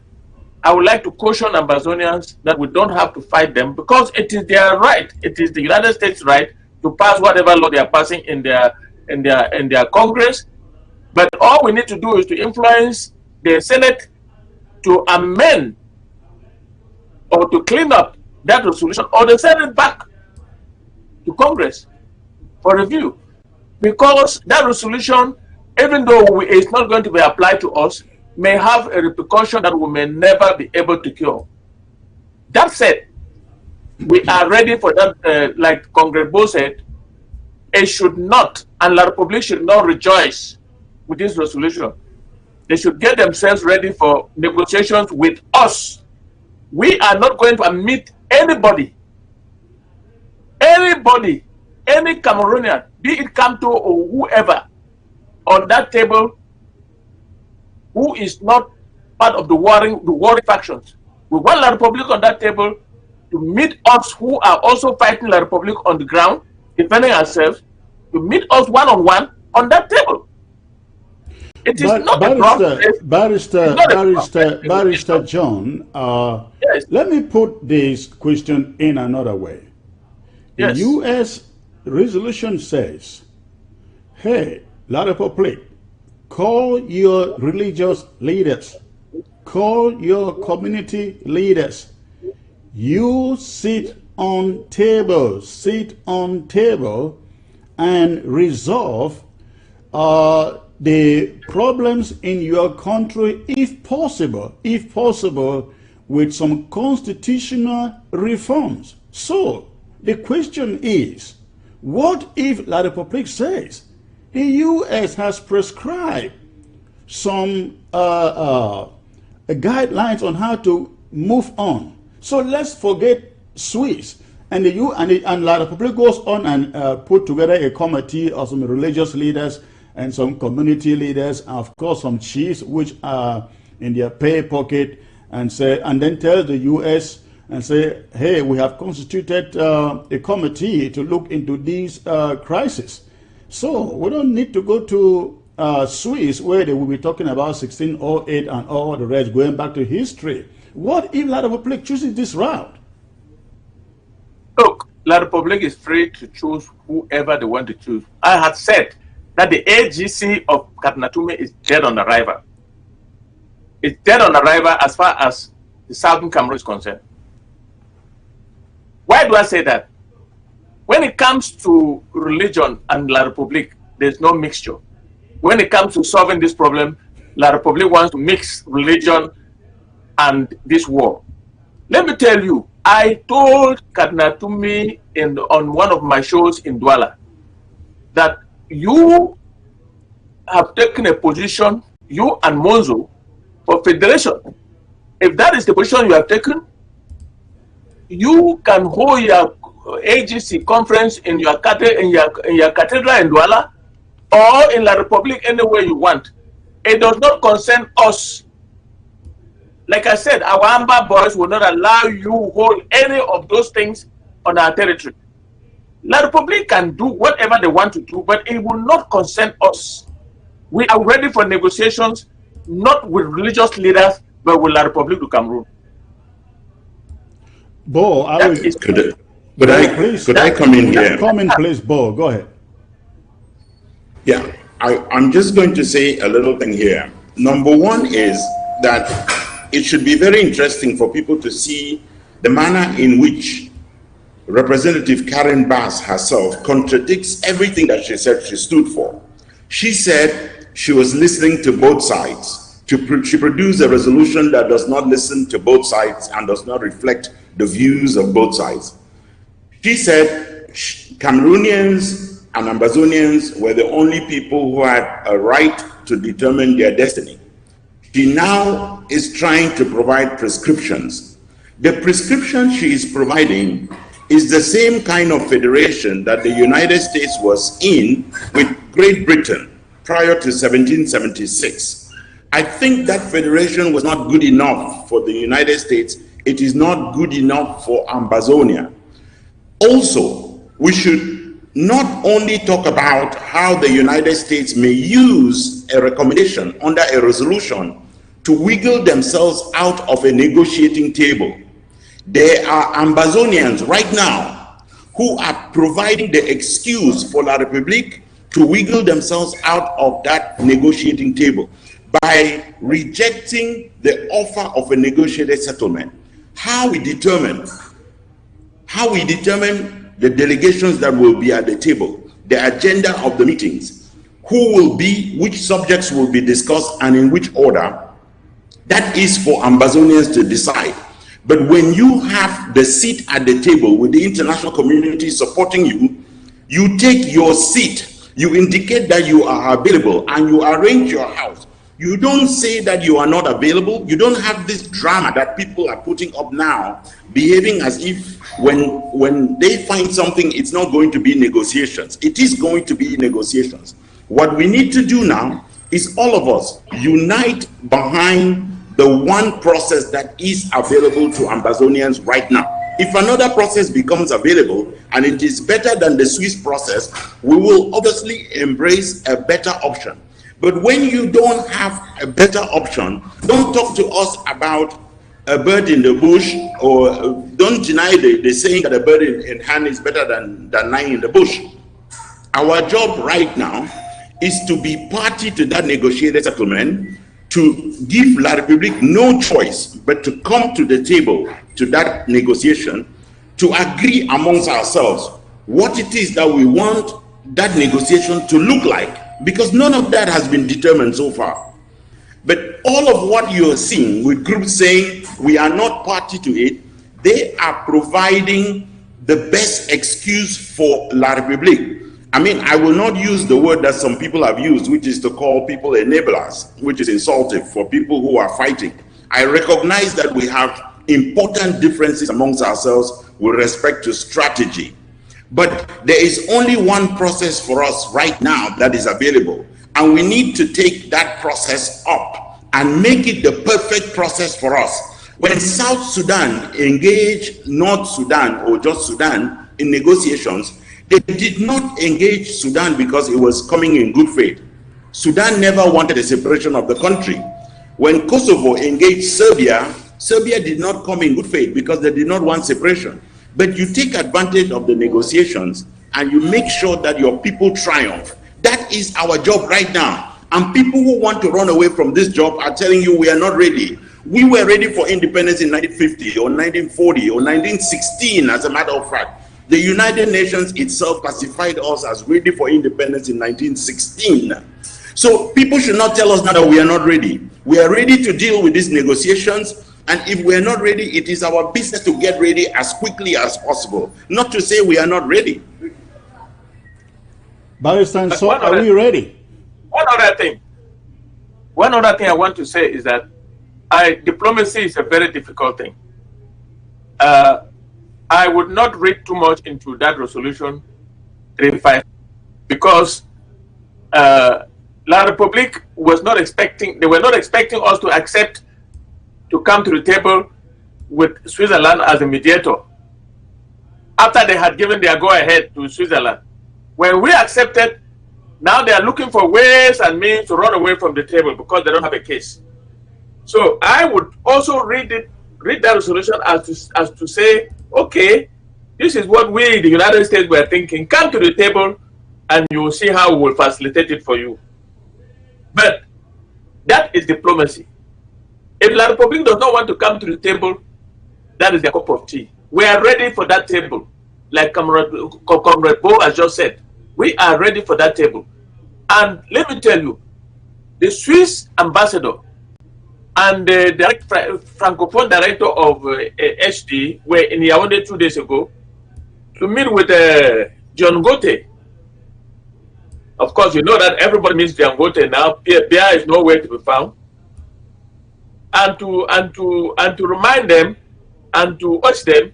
I would like to caution Ambazonians that we don't have to fight them because it is their right. It is the United States' right to pass whatever law they are passing in their Congress. But all we need to do is to influence the Senate to amend or to clean up that resolution, or to send it back to Congress for review. Because that resolution, even though it's not going to be applied to us, may have a repercussion that we may never be able to cure. That said, we are ready for that. Like Congress Bo said, it should not, and La Republic should not rejoice with this resolution. They should get themselves ready for negotiations with us. We are not going to admit anybody, any Cameroonian, be it Kamto or whoever, on that table who is not part of the warring factions. We want La Republic on that table to meet us who are also fighting La Republic on the ground, defending ourselves, to meet us one-on-one on that table. It is not Barrister John, yes. Let me put this question in another way. Yes. The U.S. resolution says, hey, La Republic, call your religious leaders, call your community leaders. You sit on table and resolve the problems in your country, if possible, with some constitutional reforms. So the question is, what if La Republic says the U.S. has prescribed some guidelines on how to move on? So let's forget Swiss, and La Republic goes on and put together a committee of some religious leaders and some community leaders, and of course some chiefs which are in their pay pocket, and then tell the U.S. and say, hey, we have constituted a committee to look into these crises. So we don't need to go to Swiss, where they will be talking about 1608 and all the rest, going back to history. What if La Republic chooses this route? Look, La Republic is free to choose whoever they want to choose. I had said that the AGC of Katunatume is dead on arrival. It's dead on arrival as far as the Southern Cameroon is concerned. Why do I say that? When it comes to religion and La Republic, there's no mixture. When it comes to solving this problem, La Republic wants to mix religion and this war. Let me tell you, I told Katunatume on one of my shows in Douala that you have taken a position, you and Monzo, for federation. If that is the position you have taken, you can hold your AGC conference in your cathedral in Douala or in La Republic anywhere you want. It does not concern us. Like I said, our Amba boys will not allow you to hold any of those things on our territory. La Republic can do whatever they want to do, but it will not concern us. We are ready for negotiations, not with religious leaders, but with La Republic du Cameroon. Bo, could I come in here? Come in, please, Bo. Go ahead. Yeah, I'm just going to say a little thing here. Number one is that it should be very interesting for people to see the manner in which Representative Karen Bass herself contradicts everything that she said she stood for. She said she was listening to both sides. She produced a resolution that does not listen to both sides and does not reflect the views of both sides. She said Cameroonians and Ambazonians were the only people who had a right to determine their destiny. She now is trying to provide prescriptions. The prescription she is providing is the same kind of federation that the United States was in with Great Britain prior to 1776. I think that federation was not good enough for the United States. It is not good enough for Ambazonia. Also, we should not only talk about how the United States may use a recommendation under a resolution to wiggle themselves out of a negotiating table. There are Ambazonians right now who are providing the excuse for La Republique to wiggle themselves out of that negotiating table by rejecting the offer of a negotiated settlement. How we determine the delegations that will be at the table, the agenda of the meetings, who will be, which subjects will be discussed, and in which order, that is for Ambazonians to decide. But when you have the seat at the table with the international community supporting you, you take your seat, you indicate that you are available, and you arrange your house. You don't say that you are not available. You don't have this drama that people are putting up now, behaving as if when they find something, it's not going to be negotiations. It is going to be negotiations. What we need to do now is all of us unite behind the one process that is available to Ambazonians right now. If another process becomes available and it is better than the Swiss process, we will obviously embrace a better option. But when you don't have a better option, don't talk to us about a bird in the bush, or don't deny the saying that a bird in hand is better than lying in the bush. Our job right now is to be party to that negotiated settlement, to give La République no choice but to come to the table to that negotiation, to agree amongst ourselves what it is that we want that negotiation to look like, because none of that has been determined so far. But all of what you're seeing with groups saying we are not party to it, they are providing the best excuse for La République. I mean, I will not use the word that some people have used, which is to call people enablers, which is insulting for people who are fighting. I recognize that we have important differences amongst ourselves with respect to strategy. But there is only one process for us right now that is available. And we need to take that process up and make it the perfect process for us. When South Sudan engaged North Sudan or just Sudan in negotiations, they did not engage Sudan because it was coming in good faith. Sudan never wanted a separation of the country. When Kosovo engaged Serbia, Serbia did not come in good faith because they did not want separation. But you take advantage of the negotiations and you make sure that your people triumph. That is our job right now. And people who want to run away from this job are telling you we are not ready. We were ready for independence in 1950 or 1940 or 1916, as a matter of fact. The United Nations itself classified us as ready for independence in 1916. So people should not tell us now that we are not ready. We are ready to deal with these negotiations. And if we are not ready, it is our business to get ready as quickly as possible. Not to say we are not ready. Balistan, so are we ready? One other thing I want to say is that diplomacy is a very difficult thing. I would not read too much into that resolution 35 because La République was not expecting, they were not expecting us to accept to come to the table with Switzerland as a mediator after they had given their go-ahead to Switzerland. When we accepted, now they are looking for ways and means to run away from the table because they don't have a case. So I would also read that resolution as to say, okay, this is what we, the United States, were thinking. Come to the table and you will see how we will facilitate it for you. But that is diplomacy. If La République does not want to come to the table, that is their cup of tea. We are ready for that table. Like Comrade Bo has just said, we are ready for that table. And let me tell you, the Swiss ambassador and the Francophone director of HD were in Yaoundé 2 days ago to meet with John Gote. Of course, you know that everybody means John Gote now. Pierre is nowhere to be found. And to remind them and to urge them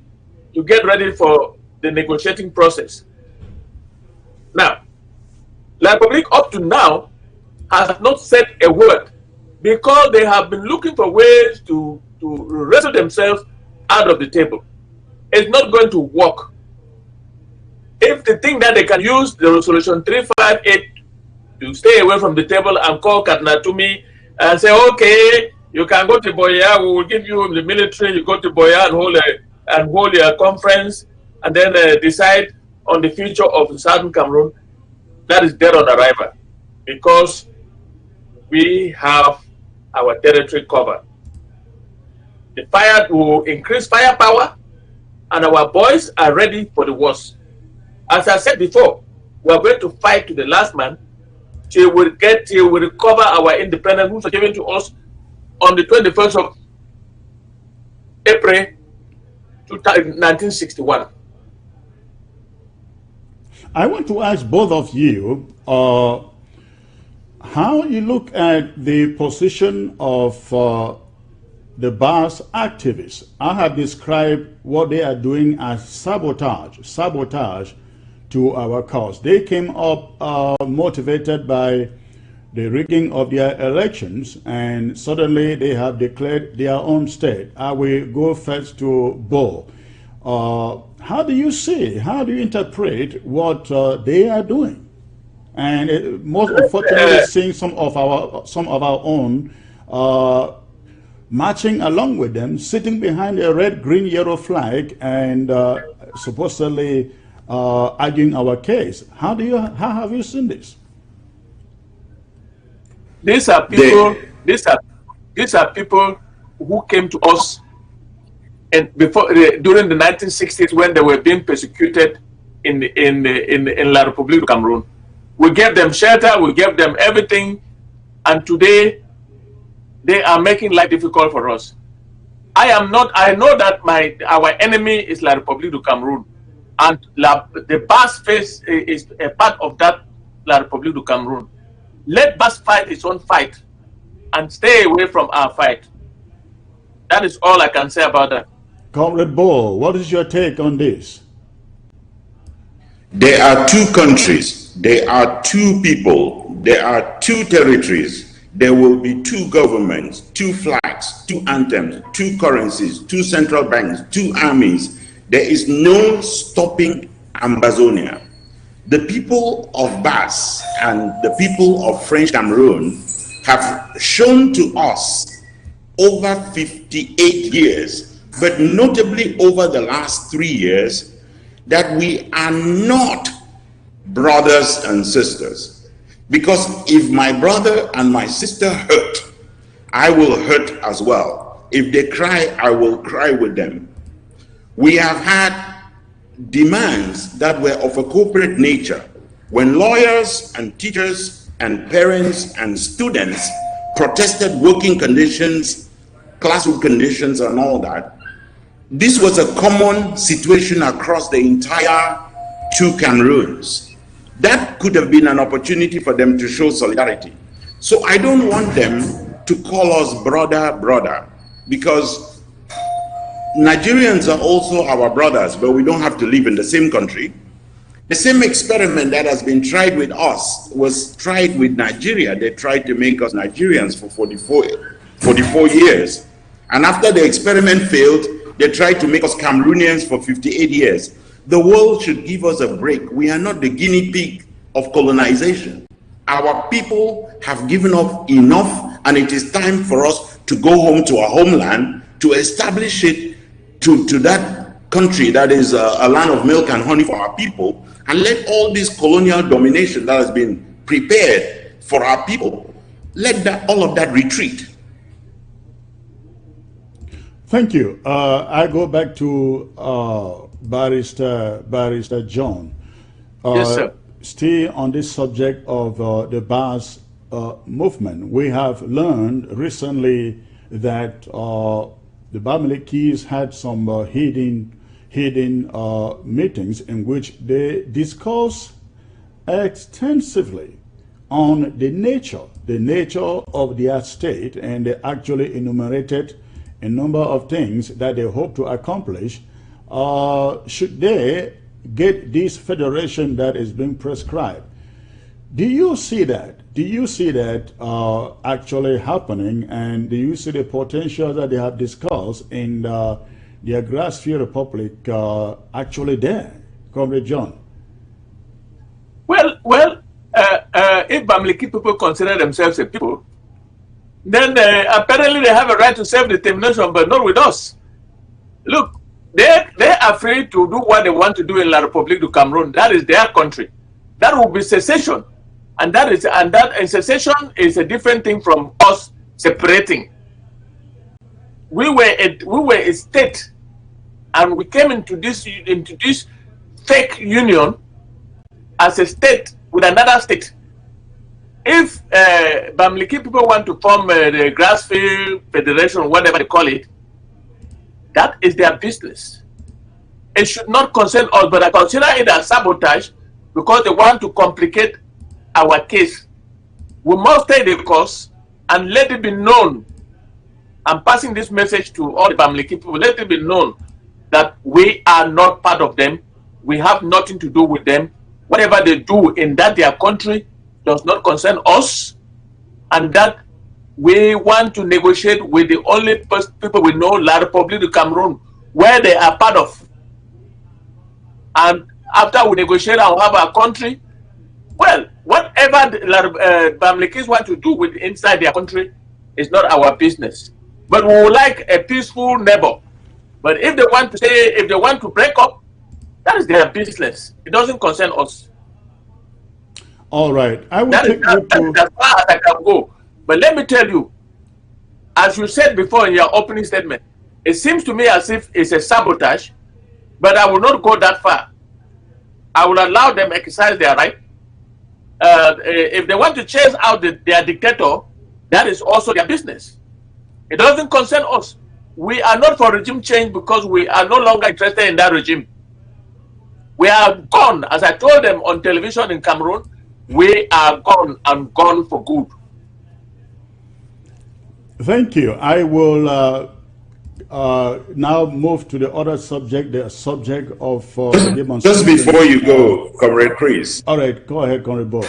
to get ready for the negotiating process. Now, La République up to now has not said a word because they have been looking for ways to wrestle themselves out of the table. It's not going to work. If they think that they can use the resolution 358 to stay away from the table and call Katnatumi and say, okay, you can go to Boya, we will give you the military, you go to Boya and hold a conference and then decide on the future of Southern Cameroon. that is dead on arrival, because we have our territory covered. The fire will increase firepower, and our boys are ready for the worst. As I said before, we are going to fight to the last man till we recover our independence, which was given to us on the 21st of April 1961. I want to ask both of you how you look at the position of the BAS activists. I have described what they are doing as sabotage to our cause. They came up motivated by the rigging of their elections, and suddenly they have declared their own state. I will go first to Bo. How do you interpret what they are doing? And most unfortunately, seeing some of our own marching along with them, sitting behind a red, green, yellow flag, and supposedly arguing our case. How have you seen this? These are people. These are people who came to us, and during the 1960s, when they were being persecuted in La République du Cameroon. We gave them shelter, we gave them everything, and today they are making life difficult for us. I know that our enemy is La République du Cameroon, and the BAS face is a part of that La République du Cameroon. Let BAS fight its own fight and stay away from our fight. That is all I can say about that. Comrade Bo, what is your take on this? There are two countries, there are two people, there are two territories. There will be two governments, two flags, two anthems, two currencies, two central banks, two armies. There is no stopping Ambazonia. The people of BAS and the people of French Cameroon have shown to us over 58 years, but notably over the last 3 years, that we are not brothers and sisters. Because if my brother and my sister hurt, I will hurt as well. If they cry, I will cry with them. We have had demands that were of a corporate nature. When lawyers and teachers and parents and students protested working conditions, classroom conditions and all that, this was a common situation across the entire two Cameroons. That could have been an opportunity for them to show solidarity. So I don't want them to call us brother, because Nigerians are also our brothers, but we don't have to live in the same country. The same experiment that has been tried with us was tried with Nigeria. They tried to make us Nigerians for 44 years. And after the experiment failed, they tried to make us Cameroonians for 58 years. The world should give us a break. We are not the guinea pig of colonization. Our people have given up enough, and it is time for us to go home to our homeland, to establish it to that country that is a land of milk and honey for our people, and let all this colonial domination that has been prepared for our people, let all of that retreat. Thank you. I go back to Barrister John. Yes, sir. Still on this subject of the BAS movement, we have learned recently that the Bamilikis had some hidden meetings in which they discuss extensively on the nature of their state, and they actually enumerated a number of things that they hope to accomplish should they get this federation that is being prescribed. Do you see that? Do you see that actually happening, and do you see the potential that they have discussed in their grassroots republic actually there? Comrade John. Well, if Bamileke people consider themselves a people, then apparently they have a right to self-determination, but not with us. Look, they're free to do what they want to do in La République du Cameroun. That is their country. that will be secession. And secession is a different thing from us separating. We were a state, and we came into this fake union as a state with another state. If Bamileke people want to form the Grassfield Federation, whatever they call it, that is their business. It should not concern us, but I consider it as sabotage because they want to complicate our case. We must stay the course and let it be known. I'm passing this message to all the Bamileke people. Let it be known that we are not part of them. We have nothing to do with them. Whatever they do in their country does not concern us, and that we want to negotiate with the only people we know, La République du Cameroon, where they are part of. And after we negotiate and have our country, well, whatever the Bamilekes want to do with inside their country is not our business. But we would like a peaceful neighbor. But if they want to break up, that is their business. It doesn't concern us. All right. I will That is as far as I can go. But let me tell you, as you said before in your opening statement, it seems to me as if it's a sabotage, but I will not go that far. I will allow them exercise their right. If they want to chase out their dictator, that is also their business. It doesn't concern us. We are not for regime change because we are no longer interested in that regime. We are gone, as I told them on television in Cameroon, we are gone and gone for good. Thank you. I will now move to the other subject, the subject of demonstration. Just before you go, Comrade Chris. All right, go ahead, Comrade Bo.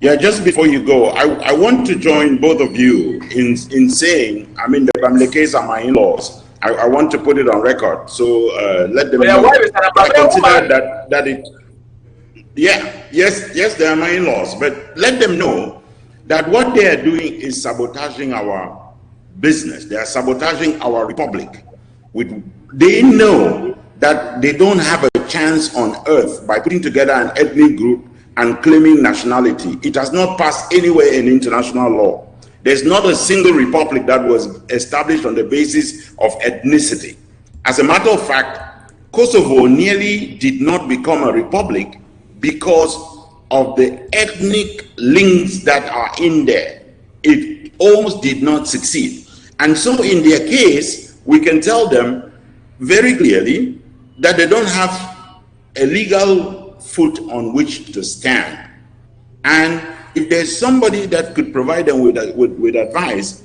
Yeah, just before you go, I want to join both of you in saying, I mean, the Bamilekes are my in-laws. I want to put it on record, so let them know. I consider that it. Yeah, yes, they are my in-laws, but let them know that what they are doing is sabotaging our business. They are sabotaging our republic. They know that they don't have a chance on earth by putting together an ethnic group and claiming nationality. It has not passed anywhere in international law. There's not a single republic that was established on the basis of ethnicity. As a matter of fact, Kosovo nearly did not become a republic because of the ethnic links that are in there. It almost did not succeed. And so in their case, we can tell them very clearly that they don't have a legal foot on which to stand. And if there's somebody that could provide them with advice,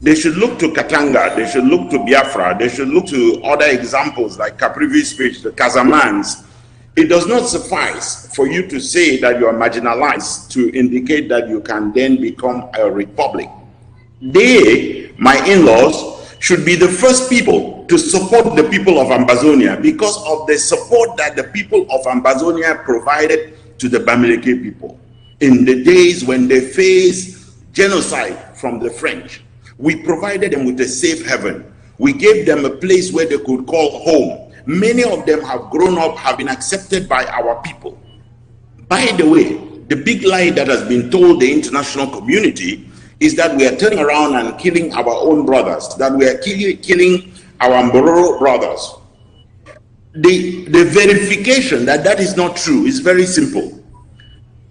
they should look to Katanga, they should look to Biafra, they should look to other examples like Caprivi speech, the Casamance. It does not suffice for you to say that you are marginalized to indicate that you can then become a republic. They, my in-laws, should be the first people to support the people of Ambazonia because of the support that the people of Ambazonia provided to the Bamileke people in the days when they faced genocide from the French. We provided them with a safe haven. We gave them a place where they could call home. Many of them have grown up, have been accepted by our people. By the way, the big lie that has been told the international community is that we are turning around and killing our own brothers, that we are killing our Mbororo brothers. The verification that that is not true is very simple.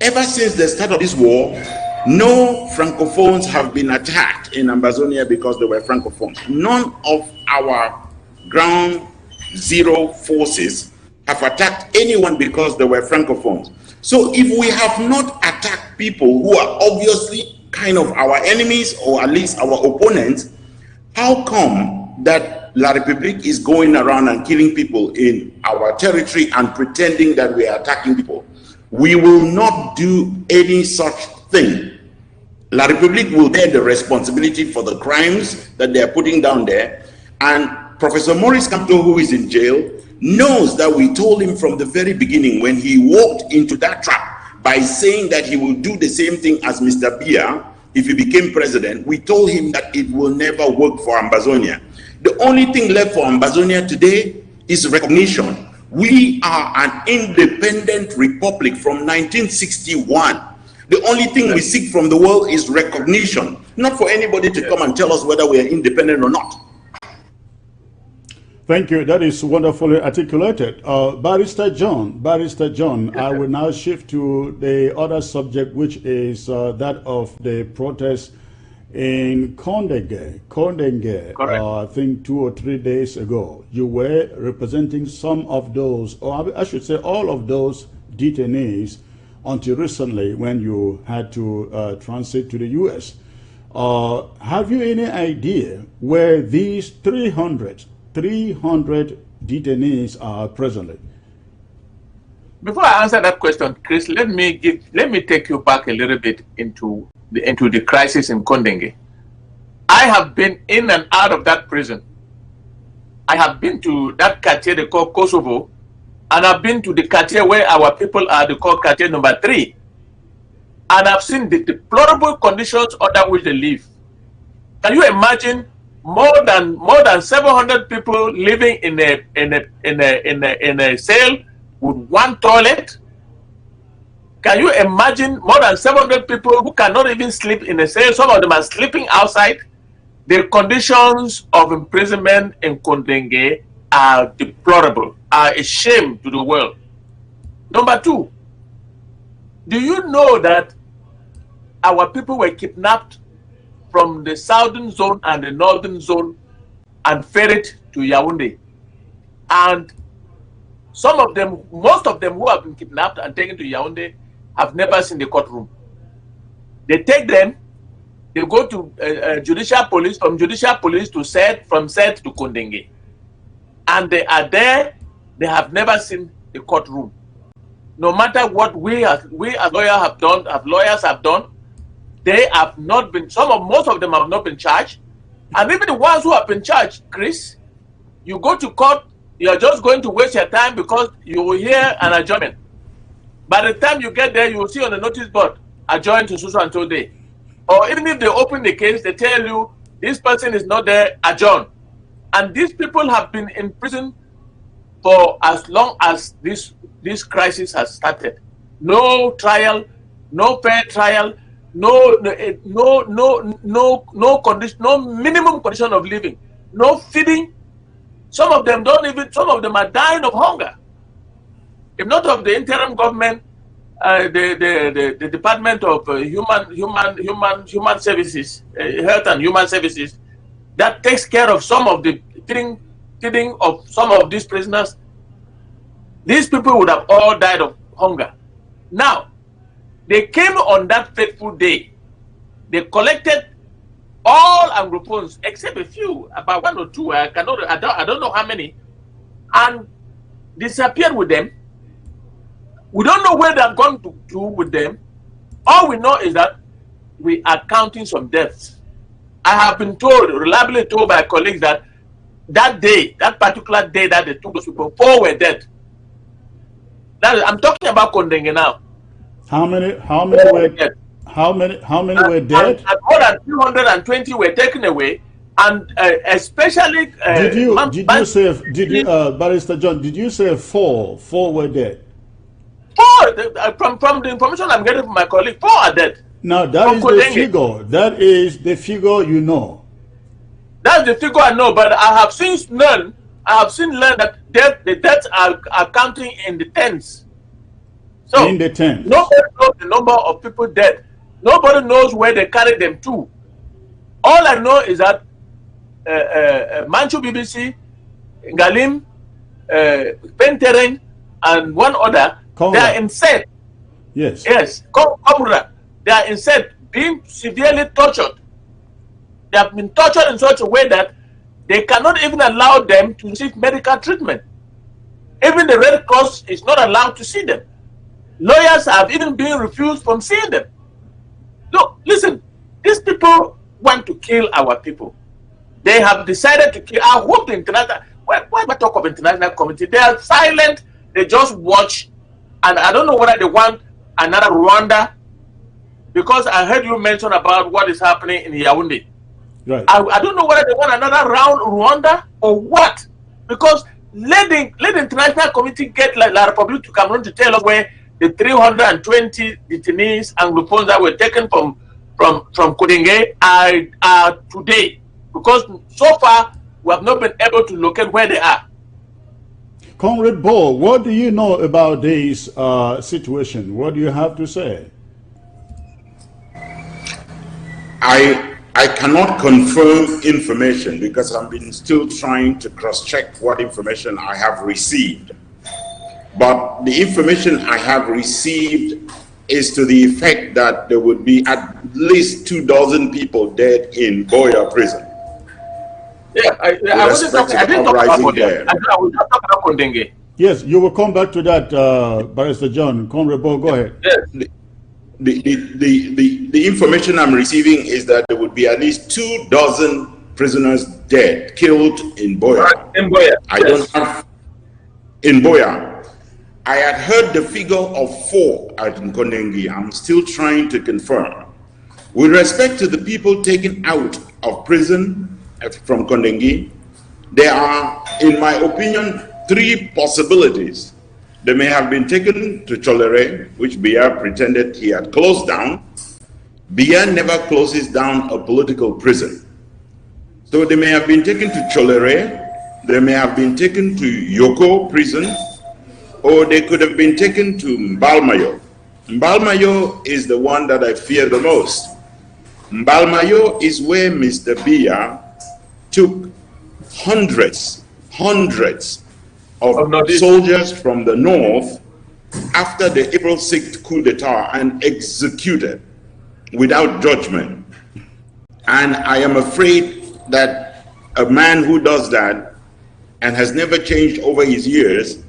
Ever since the start of this war, no Francophones have been attacked in Ambazonia because they were Francophones. None of our ground zero forces have attacked anyone because they were Francophones. So if we have not attacked people who are obviously kind of our enemies or at least our opponents, how come that La République is going around and killing people in our territory and pretending that we are attacking people? We will not do any such thing. La République will bear the responsibility for the crimes that they are putting down there. And Professor Maurice Kamto, who is in jail, knows that we told him from the very beginning when he walked into that trap by saying that he will do the same thing as Mr. Biya if he became president. We told him that it will never work for Ambazonia. The only thing left for Ambazonia today is recognition. We are an independent republic from 1961. The only thing we seek from the world is recognition, not for anybody to come and tell us whether we are independent or not. Thank you. That is wonderfully articulated. Barrister John, I will now shift to the other subject, which is that of the protest in Kondengui. I think 2 or 3 days ago. You were representing some of those, or I should say all of those detainees until recently when you had to transit to the U.S. Have you any idea where these 300 detainees are presently? Before I answer that question, Chris, let me take you back a little bit into the crisis in Kondengui. I have been in and out of that prison. I have been to that quartier they call Kosovo, and I've been to the quartier where our people are, they call quartier number 3. And I've seen the deplorable conditions under which they live. Can you imagine more than 700 people living in a cell with one toilet? Can you imagine more than 700 people who cannot even sleep in a cell? Some of them are sleeping outside. The conditions of imprisonment in Kondengui are deplorable, are a shame to the world. Number 2, do you know that our people were kidnapped from the southern zone and the northern zone and ferried to Yaoundé? And some of them, most of them who have been kidnapped and taken to Yaoundé have never seen the courtroom. They take them, they go to judicial police, from judicial police to SED, from SED to Kondengui. And they are there, they have never seen the courtroom. No matter what we as lawyers have done, they have not been, most of them have not been charged. And even the ones who have been charged, Chris, you go to court, you're just going to waste your time because you will hear an adjournment. By the time you get there, you will see on the notice board, adjourned to so and so day. Or even if they open the case, they tell you, this person is not there, adjourn. And these people have been in prison for as long as this crisis has started. No trial, no fair trial, no condition, no minimum condition of living, no feeding. Some of them are dying of hunger. If not of the interim government, the Department of Human Services, Health and Human Services, that takes care of some of the feeding of some of these prisoners, these people would have all died of hunger. Now, they came on that fateful day. They collected all Anglophones, except a few, about 1 or 2, I don't know how many, and disappeared with them. We don't know where they've gone to do with them. All we know is that we are counting some deaths. I have been told, reliably told by colleagues, that that day, that particular day that they took those people, 4 were dead. I'm talking about Kondengui now. How many were dead? How many were dead? And more than 220 were taken away, and especially. Barrister John? Did you say 4? 4 were dead. 4. From the information I'm getting from my colleague, 4 are dead. Now that is the figure. That is the figure you know. That's the figure I know, but I have since learned. That the deaths are counting in the tens. So in the tens. Nobody knows the number of people dead. Nobody knows where they carried them to. All I know is that Manchu BBC, Galim, Penteren, and one other, they are in SED. Yes. Yes, Komura. They are in SED, being severely tortured. They have been tortured in such a way that they cannot even allow them to receive medical treatment. Even the Red Cross is not allowed to see them. Lawyers have even been refused from seeing them. Look, listen, these people want to kill our people. They have decided to kill. I hope the international, why am I talk of international community? They are silent, they just watch, and I don't know whether they want another Rwanda, because I heard you mention about what is happening in Yaoundé. Right. I don't know whether they want another round Rwanda or what, because let the international community get La République du Cameroon to tell us where the 320 detainees Anglophones that were taken from Kodenge are today, because so far we have not been able to locate where they are. Comrade Bo, what do you know about this situation? What do you have to say? I cannot confirm information because I've been still trying to cross-check what information I have received. But the information I have received is to the effect that there would be at least 24 people dead in Boya prison. Yeah, I wasn't talking. I didn't talk about Kodenge. I was talking about Kodenge. Yes, you will come back to that, Barrister John. Comrade Bo, go ahead. Yes. The information I'm receiving is that there would be at least 24 prisoners dead, killed in Boya. In Boya. I don't have in Boya. I had heard the figure of 4 at Nkondengi. I'm still trying to confirm. With respect to the people taken out of prison from Kondengi, there are, in my opinion, 3 possibilities. They may have been taken to Cholere, which Biya pretended he had closed down. Biya never closes down a political prison. So they may have been taken to Cholere, they may have been taken to Yoko prison, or they could have been taken to Mbalmayo. Mbalmayo is the one that I fear the most. Mbalmayo is where Mr. Biya took hundreds of soldiers from the north after the April 6th coup d'etat and executed without judgment. And I am afraid that a man who does that and has never changed over his years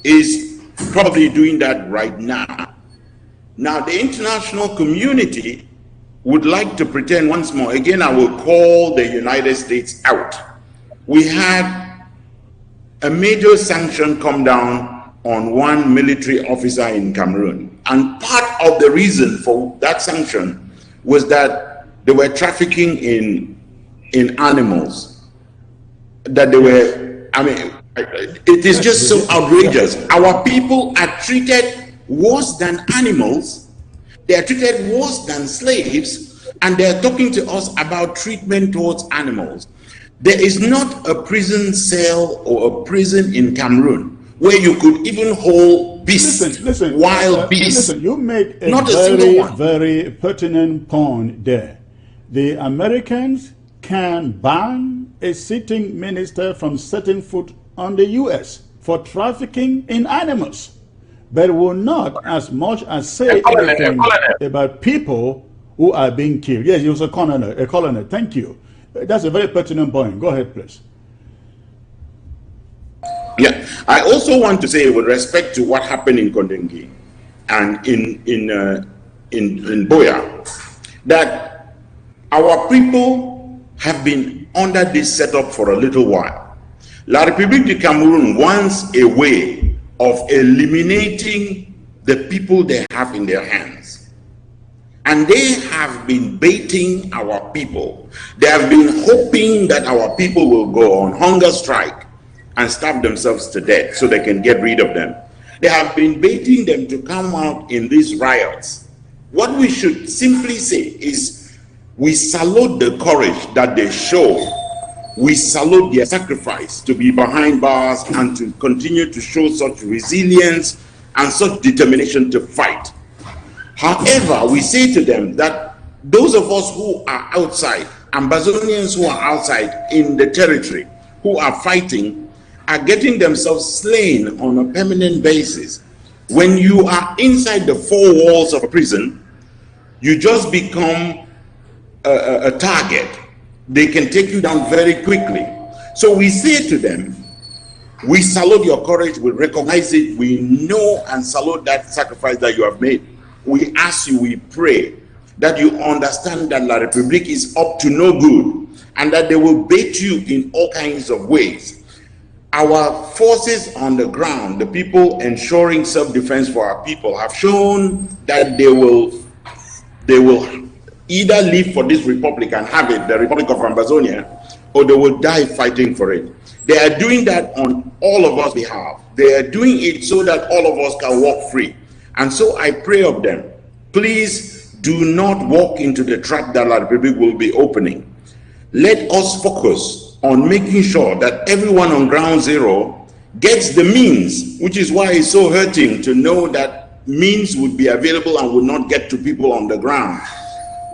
is probably doing that right now. Now, the international community would like to pretend once more. Again, I will call the United States out. We had a major sanction come down on one military officer in Cameroon. And part of the reason for that sanction was that they were trafficking in animals. That they were, I mean, it is just so outrageous. Our people are treated worse than animals. They are treated worse than slaves. And they are talking to us about treatment towards animals. There is not a prison cell or a prison in Cameroon where you could even hold beasts, wild beasts. Listen, you make a very pertinent point there. The Americans can ban a sitting minister from setting foot on the U.S. for trafficking in animals, but will not as much as say anything about people who are being killed. Yes, he was a colonel. Thank you. That's a very pertinent point. Go ahead, please. Yeah, I also want to say, with respect to what happened in Kondengi and in Boya, that our people have been under this setup for a little while. La République du Cameroon wants a way of eliminating the people they have in their hands. And they have been baiting our people. They have been hoping that our people will go on hunger strike and starve themselves to death so they can get rid of them. They have been baiting them to come out in these riots. What we should simply say is, we salute the courage that they show. We salute their sacrifice to be behind bars and to continue to show such resilience and such determination to fight. However, we say to them that those of us who are outside, Ambazonians who are outside in the territory, who are fighting, are getting themselves slain on a permanent basis. When you are inside the 4 walls of a prison, you just become a target. They can take you down very quickly. So we say to them, we salute your courage, we recognize it, we know and salute that sacrifice that you have made. We ask you, we pray that you understand that La République is up to no good and that they will bait you in all kinds of ways. Our forces on the ground, the people ensuring self-defense for our people, have shown that they will either live for this republic and have it, the Republic of Ambazonia, or they will die fighting for it. They are doing that on all of us behalf. They are doing it so that all of us can walk free. And so I pray of them, please do not walk into the trap that La Republic will be opening. Let us focus on making sure that everyone on Ground Zero gets the means, which is why it's so hurting to know that means would be available and would not get to people on the ground.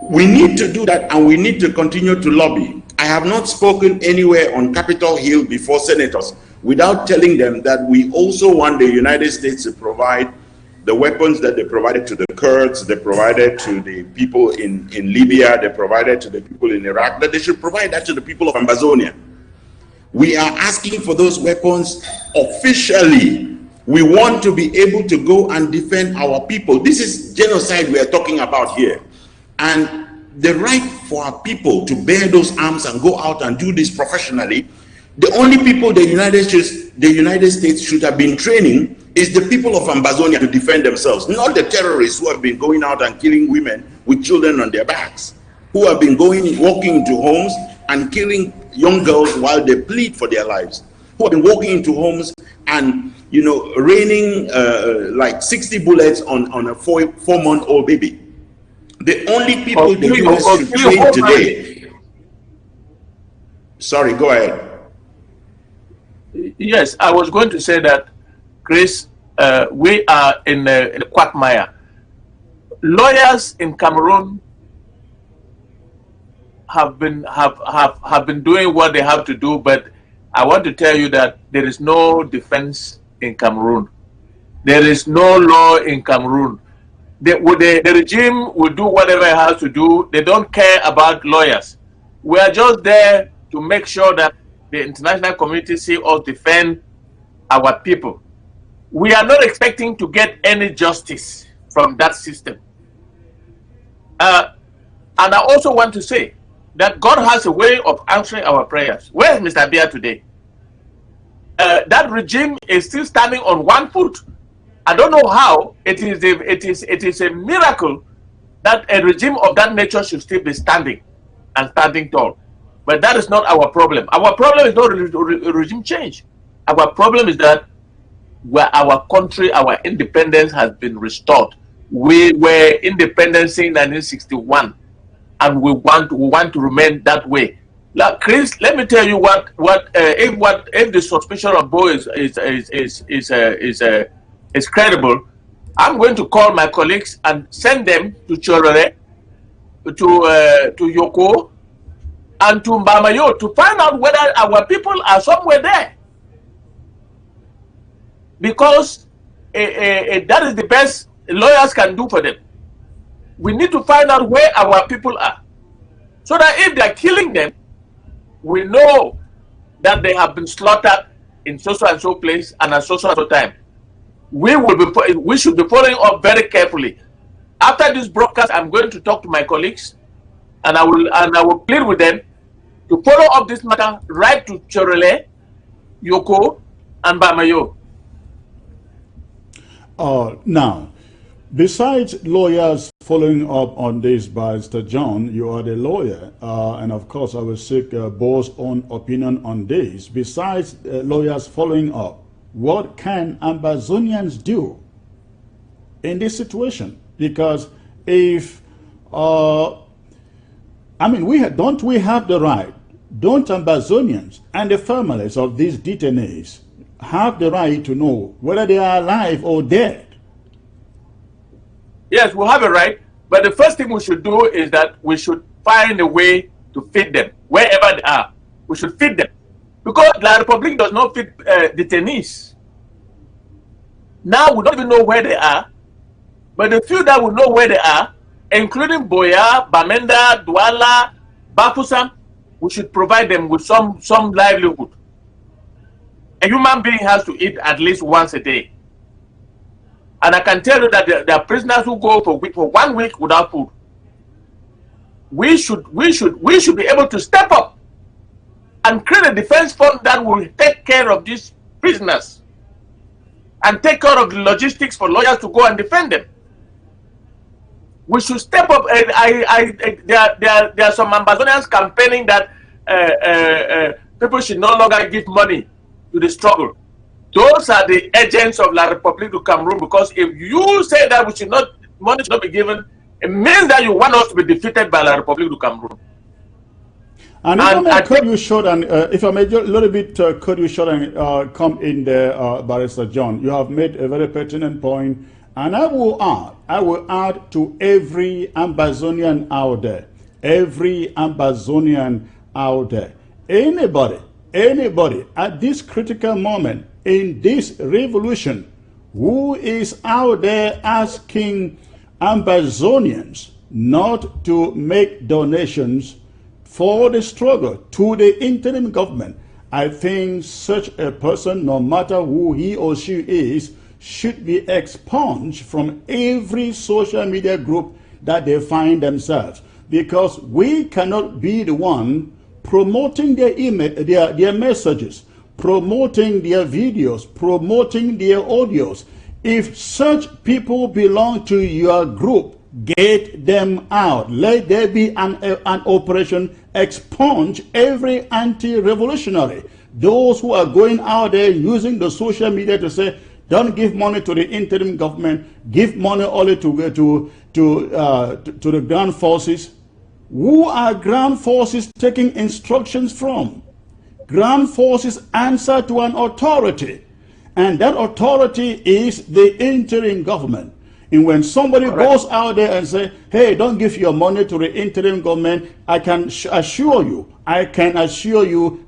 We need to do that, and we need to continue to lobby. I have not spoken anywhere on Capitol Hill before senators without telling them that we also want the United States to provide the weapons that they provided to the Kurds, they provided to the people in Libya, they provided to the people in Iraq, that they should provide that to the people of Ambazonia. We are asking for those weapons officially. We want to be able to go and defend our people. This is genocide we are talking about here. And the right for our people to bear those arms and go out and do this professionally, the only people the United States should have been training is the people of Ambazonia to defend themselves, not the terrorists who have been going out and killing women with children on their backs, who have been walking into homes and killing young girls while they plead for their lives, who have been walking into homes and, you know, raining like 60 bullets on a four-month-old baby. The only people the U.S. should train today. Sorry, go ahead. Yes, I was going to say that, Chris, we are in a quagmire. Lawyers in Cameroon have been doing what they have to do, but I want to tell you that there is no defense in Cameroon. There is no law in Cameroon. The regime will do whatever it has to do. They don't care about lawyers. We are just there to make sure that the international community see us defend our people. We are not expecting to get any justice from that system. And I also want to say that God has a way of answering our prayers. Where is Mr. Biya today? That regime is still standing on one foot. I don't know how. It is a miracle that a regime of that nature should still be standing and standing tall. But that is not our problem. Our problem is not regime change. Our problem is that where our country, our independence has been restored. We were independent in 1961, and we want to remain that way. Like, Chris, let me tell you if the suspicion of Bo is credible, I'm going to call my colleagues and send them to Chorere, to Yoko, and to Mbamayo to find out whether our people are somewhere there. Because that is the best lawyers can do for them. We need to find out where our people are, so that if they are killing them, we know that they have been slaughtered in so and so place and at so and so time. We should be following up very carefully. After this broadcast, I'm going to talk to my colleagues, and I will plead with them to follow up this matter right to Chorele, Yoko, and Bamayo. Now, besides lawyers following up on this, Barrister John, you are the lawyer, and of course I will seek Bo's own opinion on this. Besides lawyers following up, what can Ambazonians do in this situation? Because if, don't we have the right, don't Ambazonians and the families of these detainees have the right to know whether they are alive or dead? Yes, we have a right, but the first thing we should do is that we should find a way to feed them wherever they are. We should feed them, because La Republic does not feed detainees. Now we don't even know where they are, but the few that we know where they are, including Boya, Bamenda, Douala, Bafoussam, we should provide them with some livelihood. A human being has to eat at least once a day. And I can tell you that there are prisoners who go for 1 week without food. We should be able to step up and create a defense fund that will take care of these prisoners and take care of the logistics for lawyers to go and defend them. We should step up. And there are some Ambazonians campaigning that people should no longer give money to the struggle. those are the agents of La République du Cameroon, because if you say that we should not, money should not be given, it means that you want us to be defeated by La République du Cameroon. And if I may cut you short, and if I may a little bit cut you short and come in there, Barrister John, you have made a very pertinent point, and I will add to every Ambazonian out there, anybody at this critical moment in this revolution who is out there asking Ambazonians not to make donations for the struggle to the interim government, I think such a person, no matter who he or she is, should be expunged from every social media group that they find themselves, because we cannot be the one promoting their image, their messages, promoting their videos, promoting their audios. If such people belong to your group, get them out. Let there be an operation expunge every anti-revolutionary. Those who are going out there using the social media to say, don't give money to the interim government, give money only to the ground forces. Who are ground forces taking instructions from? Ground forces answer to an authority, and that authority is the interim government. And when somebody goes out there and say, hey, don't give your money to the interim government, I can assure you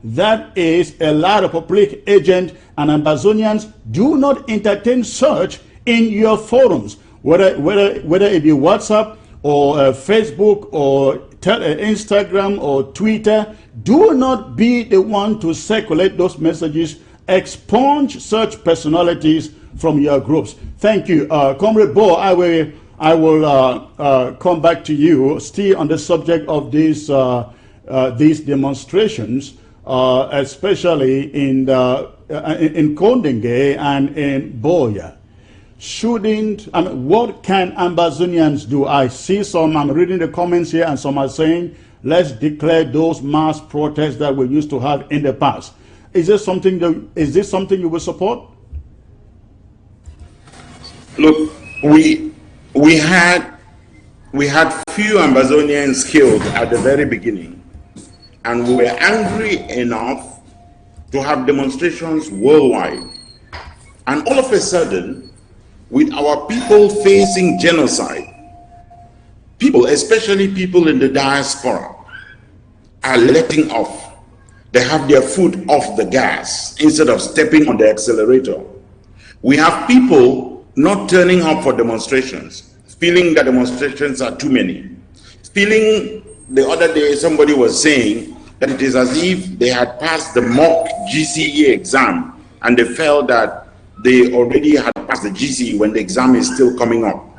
that is a La République agent, and Ambazonians do not entertain such in your forums, whether it be WhatsApp or Facebook or Instagram or Twitter. Do not be the one to circulate those messages. Expunge such personalities from your groups. Thank you. Comrade Bo, I will come back to you, still on the subject of these demonstrations, especially in Kondengé and in Boya. What can Ambazonians do? I see some, I'm reading the comments here, and some are saying, let's declare those mass protests that we used to have in the past. Is this something you will support? Look, we had few Ambazonians killed at the very beginning, and we were angry enough to have demonstrations worldwide. And all of a sudden, with our people facing genocide, people, especially people in the diaspora, are letting off. They have their foot off the gas instead of stepping on the accelerator. We have people not turning up for demonstrations, feeling that demonstrations are too many. Feeling, the other day somebody was saying that it is as if they had passed the mock GCE exam and they felt that they already had passed the GCE when the exam is still coming up.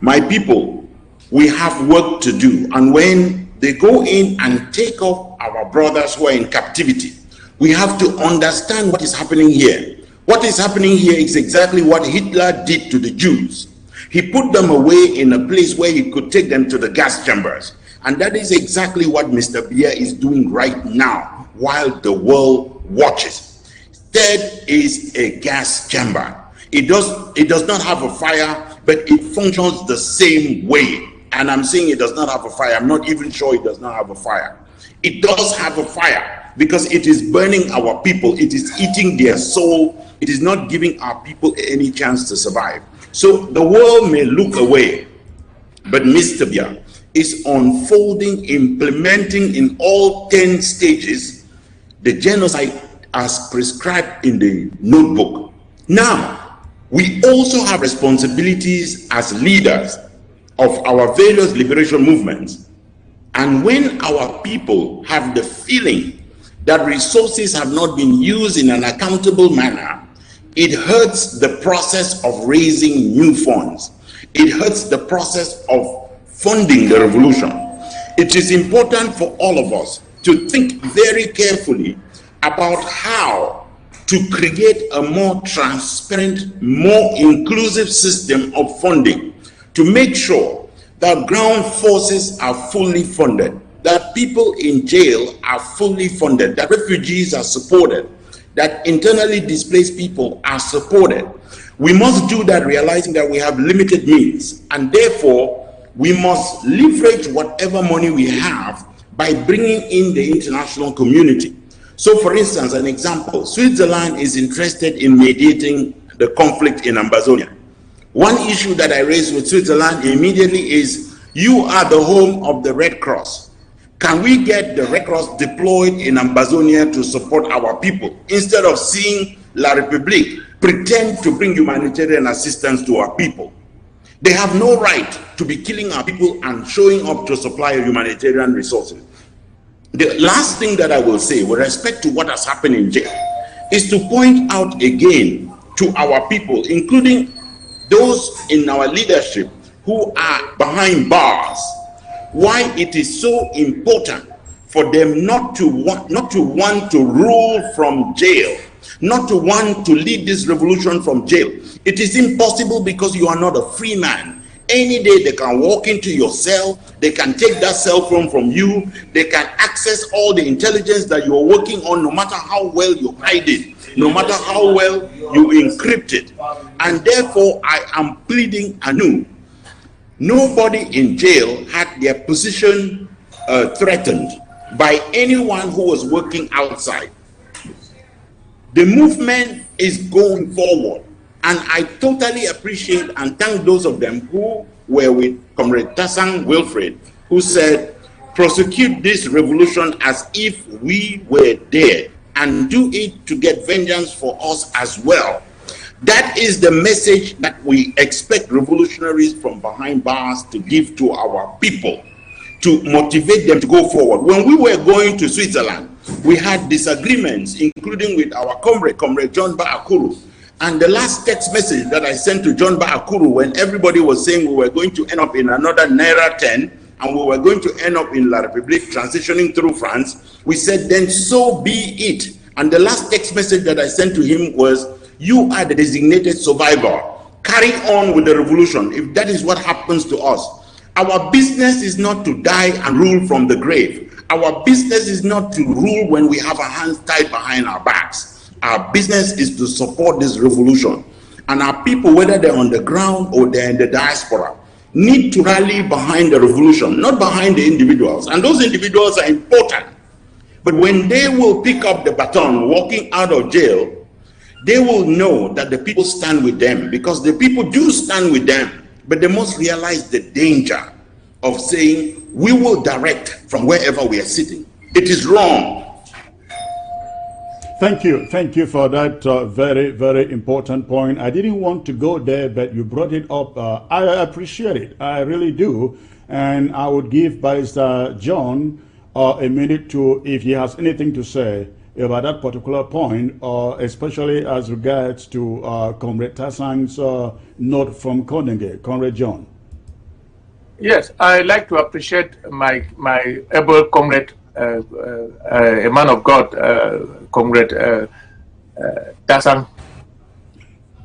My people, we have work to do, and when they go in and take off our brothers who are in captivity, we have to understand what is happening here. What is happening here is exactly what Hitler did to the Jews. He put them away in a place where he could take them to the gas chambers. And that is exactly what Mr. Biya is doing right now while the world watches. Third is a gas chamber. It does not have a fire, but it functions the same way. And I'm saying it does not have a fire. I'm not even sure it does not have a fire. It does have a fire because it is burning our people. It is eating their soul. It is not giving our people any chance to survive. So the world may look away, but Mr. Biya is unfolding, implementing in all 10 stages the genocide as prescribed in the notebook. Now, we also have responsibilities as leaders of our various liberation movements. And when our people have the feeling that resources have not been used in an accountable manner, it hurts the process of raising new funds. It hurts the process of funding the revolution. It is important for all of us to think very carefully about how to create a more transparent, more inclusive system of funding to make sure that ground forces are fully funded, that people in jail are fully funded, that refugees are supported, that internally displaced people are supported. We must do that realizing that we have limited means, and therefore we must leverage whatever money we have by bringing in the international community. So for instance, an example, Switzerland is interested in mediating the conflict in Ambazonia. One issue that I raised with Switzerland immediately is, you are the home of the Red Cross. Can we get the Red Cross deployed in Ambazonia to support our people, instead of seeing La République pretend to bring humanitarian assistance to our people? They have no right to be killing our people and showing up to supply humanitarian resources. The last thing that I will say with respect to what has happened in jail is to point out again to our people, including those in our leadership who are behind bars, why it is so important for them not to want to rule from jail, not to want to lead this revolution from jail. It is impossible, because you are not a free man. Any day they can walk into your cell, they can take that cell phone from you, they can access all the intelligence that you are working on, no matter how well you hide it, no matter how well you encrypt it. And therefore I am pleading anew, nobody in jail had their position threatened by anyone who was working outside. The movement is going forward, and I totally appreciate and thank those of them who were with Comrade Tasang Wilfred, who said, prosecute this revolution as if we were there, and do it to get vengeance for us as well. That is the message that we expect revolutionaries from behind bars to give to our people, to motivate them to go forward. When we were going to Switzerland, we had disagreements, including with our comrade John Ba-Akuru. And the last text message that I sent to John Ba-Akuru, when everybody was saying we were going to end up in another Naira 10, and we were going to end up in La République transitioning through France, we said, then so be it. And the last text message that I sent to him was, you are the designated survivor. Carry on with the revolution if that is what happens to us. Our business is not to die and rule from the grave. Our business is not to rule when we have our hands tied behind our backs. Our business is to support this revolution. And our people, whether they're on the ground or they're in the diaspora, need to rally behind the revolution, not behind the individuals. And those individuals are important. But when they will pick up the baton walking out of jail, they will know that the people stand with them, because the people do stand with them. But they must realize the danger of saying, we will direct from wherever we are sitting. It is wrong. Thank you for that very, very important point. I didn't want to go there, but you brought it up. I appreciate it, I really do. And I would give Barrister John a minute to, if he has anything to say about that particular point, especially as regards to Comrade Tasang's note from Kondenga. Comrade John. Yes, I'd like to appreciate my able comrade, a man of God, Comrade Tasang,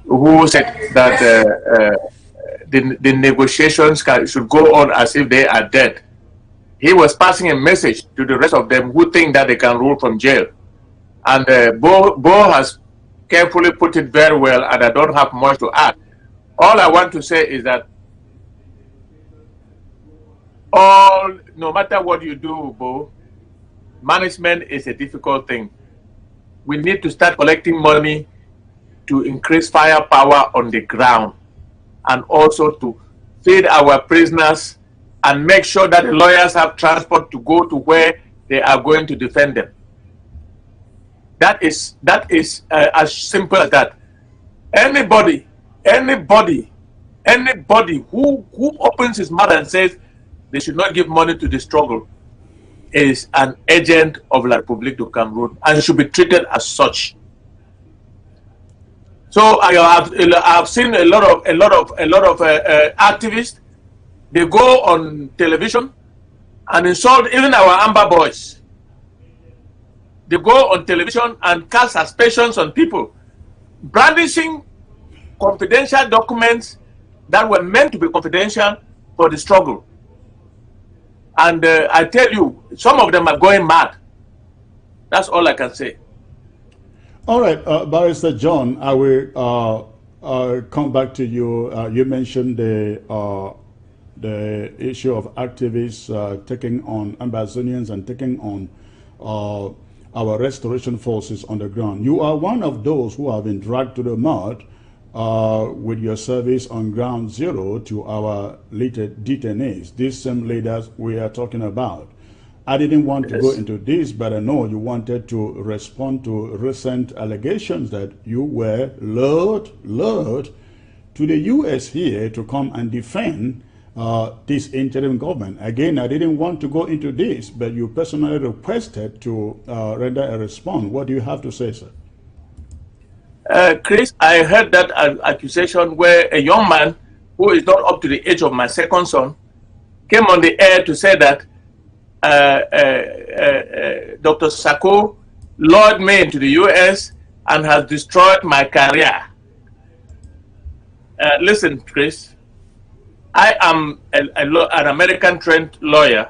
who said that the negotiations should go on as if they are dead. He was passing a message to the rest of them who think that they can rule from jail. And Bo has carefully put it very well, and I don't have much to add. All I want to say is that no matter what you do, Bo, management is a difficult thing. We need to start collecting money to increase firepower on the ground, and also to feed our prisoners and make sure that the lawyers have transport to go to where they are going to defend them. That is as simple as that. Anybody who opens his mouth and says they should not give money to the struggle is an agent of La République du Cameroon and should be treated as such. So I have seen a lot of activists. They go on television and insult even our Amber Boys. They go on television and cast aspersions on people, brandishing confidential documents that were meant to be confidential for the struggle. And I tell you, some of them are going mad. That's all I can say. All right, Barrister John, I will come back to you. You mentioned the issue of activists taking on Ambazonians and taking on our restoration forces on the ground. You are one of those who have been dragged to the mud with your service on Ground Zero to our detainees, these same leaders we are talking about. I didn't want to go into this, but I know you wanted to respond to recent allegations that you were lured to the U.S. here to come and defend this interim government. Again, I didn't want to go into this, but you personally requested to render a response. What do you have to say, sir? Chris, I heard that accusation where a young man who is not up to the age of my second son came on the air to say that Dr. Sako lured me into the U.S. and has destroyed my career. Listen, Chris, I am an American-trained lawyer.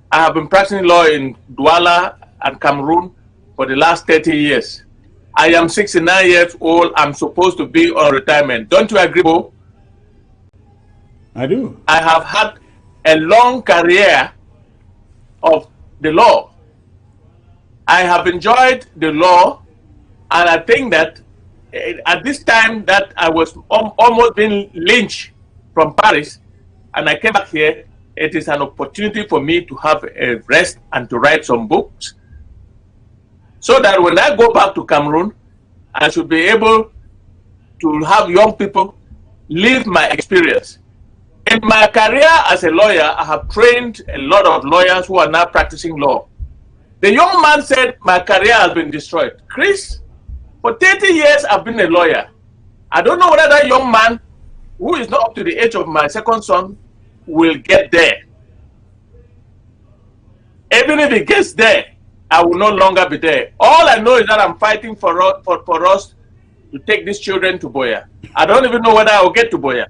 I have been practicing law in Douala and Cameroon for the last 30 years. I am 69 years old. I'm supposed to be on retirement. Don't you agree, Bo? I do. I have had a long career of the law. I have enjoyed the law, and I think that at this time that I was almost being lynched from Paris, and I came back here, it is an opportunity for me to have a rest and to write some books, so that when I go back to Cameroon, I should be able to have young people live my experience. In my career as a lawyer, I have trained a lot of lawyers who are now practicing law. The young man said, my career has been destroyed. Chris, for 30 years, I've been a lawyer. I don't know whether that young man, who is not up to the age of my second son, will get there. Even if he gets there, I will no longer be there. All I know is that I'm fighting for us to take these children to Buea. I don't even know whether I will get to Buea.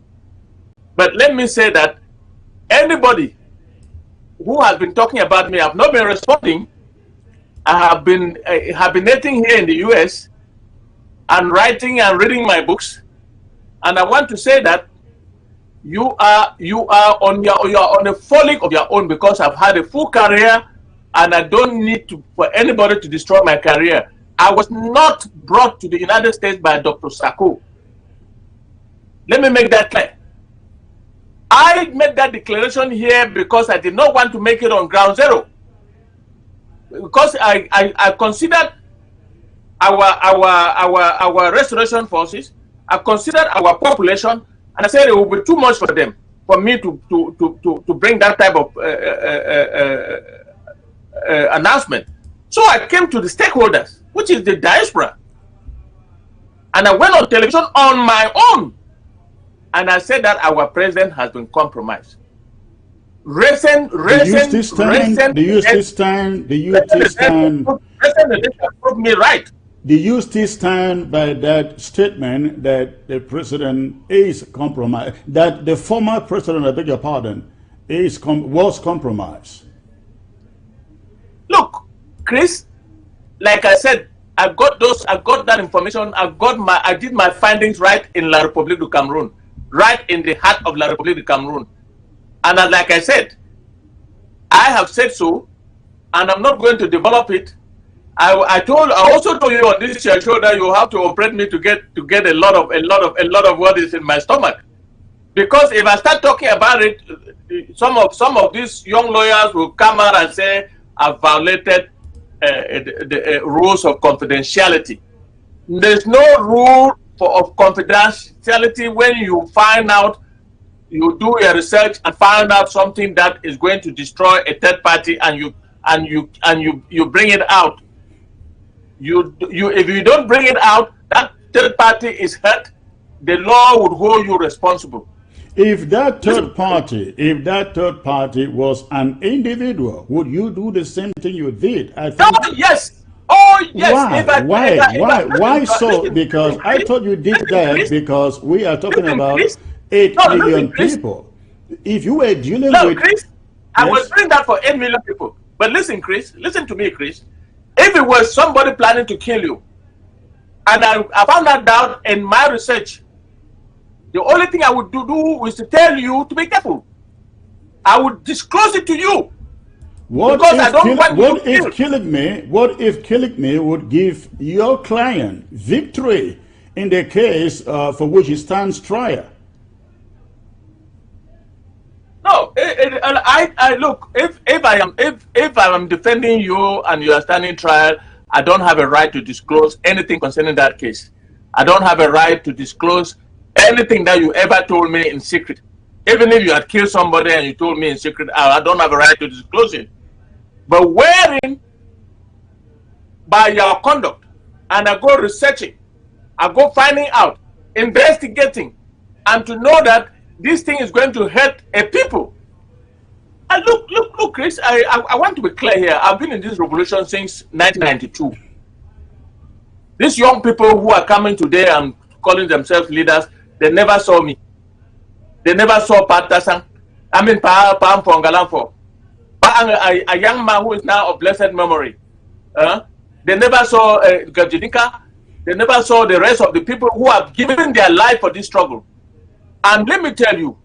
But let me say that anybody who has been talking about me, I have not been responding. I have been hibernating here in the US and writing and reading my books. And I want to say that you are on a folly of your own, because I've had a full career and I don't need for anybody to destroy my career. I was not brought to the United States by Dr. Sako. Let me make that clear. I made that declaration here because I did not want to make it on Ground Zero. Because I considered our restoration forces, I considered our population, and I said it would be too much for them, for me to bring that type of announcement. So I came to the stakeholders, which is the diaspora, and I went on television on my own, and I said that our president has been compromised. Do you still stand by that statement that the president is compromised, that the former president, I beg your pardon, was compromised? Look, Chris, like I said, I got that information. I did my findings right in La République du Cameroon, right in the heart of La République du Cameroon. And like I said, I have said so, and I'm not going to develop it. I also told you on this show that you have to operate me to get a lot of what is in my stomach, because if I start talking about it, some of these young lawyers will come out and say I've violated the rules of confidentiality. There's no rule of confidentiality when you find out, you do your research and find out something that is going to destroy a third party, and you bring it out. If you don't bring it out, that third party is hurt. The law would hold you responsible. If that third party was an individual, would you do the same thing you did? I think. Oh yes. Oh yes. Why so? Because I thought you did that because we are talking about 8 million people. If you were dealing with... Chris, I was doing that for 8 million people. But listen, Chris, listen to me, Chris. If it was somebody planning to kill you, And I found that out in my research. The only thing I would do is to tell you to be careful. I would disclose it to you. What if killing me would give your client victory in the case for which he stands trial? No, I look. If I am defending you and you are standing trial, I don't have a right to disclose anything concerning that case. I don't have a right to disclose anything that you ever told me in secret. Even if you had killed somebody and you told me in secret, I don't have a right to disclose it. But wherein by your conduct, and I go researching, I go finding out, investigating, and to know that this thing is going to hurt a people. And look, Chris, I want to be clear here. I've been in this revolution since 1992. These young people who are coming today and calling themselves leaders, they never saw me. They never saw Pat Tasang. I mean, Pam Fongalanfo. A young man who is now of blessed memory. They never saw Gajidika. They never saw the rest of the people who have given their life for this struggle. And let me tell you,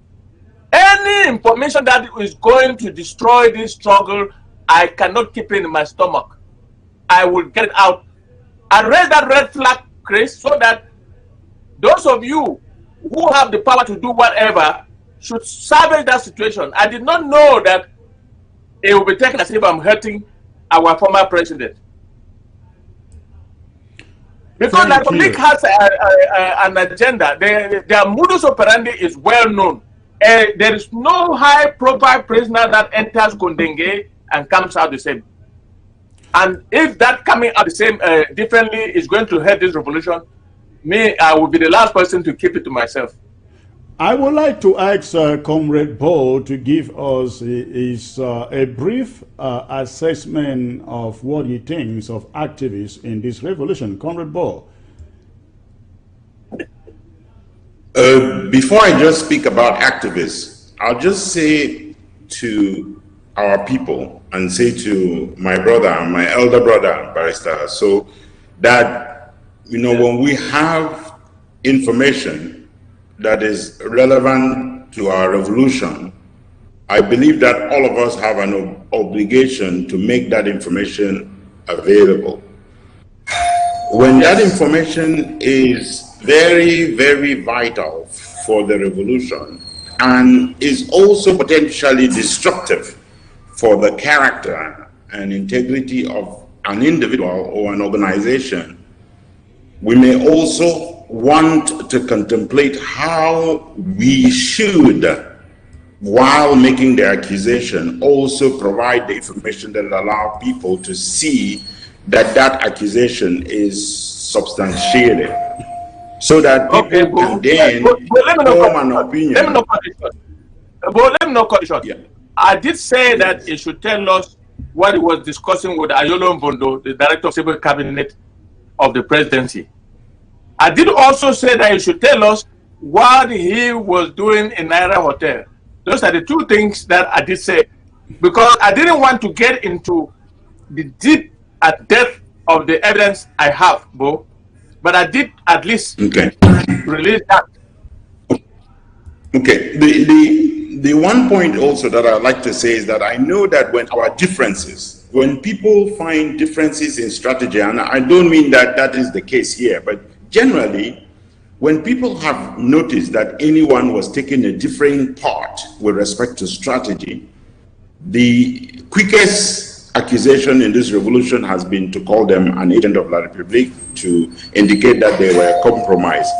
any information that is going to destroy this struggle, I cannot keep it in my stomach. I will get it out. I raise that red flag, Chris, so that those of you who have the power to do whatever should salvage that situation. I did not know that it will be taken as if I'm hurting our former president. Because the Republic has an agenda. Their modus operandi is well known. There is no high-profile prisoner that enters Kondenge and comes out the same. And if that coming out the same differently is going to hurt this revolution, I will be the last person to keep it to myself. I would like to ask Comrade Bo to give us a brief assessment of what he thinks of activists in this revolution. Comrade Bo. Before I just speak about activists, I'll just say to our people and say to my brother, my elder brother, Barrister, so that, when we have information that is relevant to our revolution, I believe that all of us have an obligation to make that information available. When that information is very, very vital for the revolution and is also potentially destructive for the character and integrity of an individual or an organization, we may also want to contemplate how we should, while making the accusation, also provide the information that will allow people to see that that accusation is substantiated, so that people can then form an opinion. Let me not cut it short. Yeah. I did say that it should tell us what he was discussing with Ayolo Mvondo, the Director of Civil Cabinet of the Presidency. I did also say that he should tell us what he was doing in Naira Hotel. Those are the two things that I did say, because I didn't want to get into the deep and depth of the evidence I have, Bo, but I did at least release that. Okay. The one point also that I'd like to say is that I know that when people find differences in strategy, and I don't mean that that is the case here, but generally, when people have noticed that anyone was taking a differing part with respect to strategy, the quickest accusation in this revolution has been to call them an agent of La République, to indicate that they were compromised.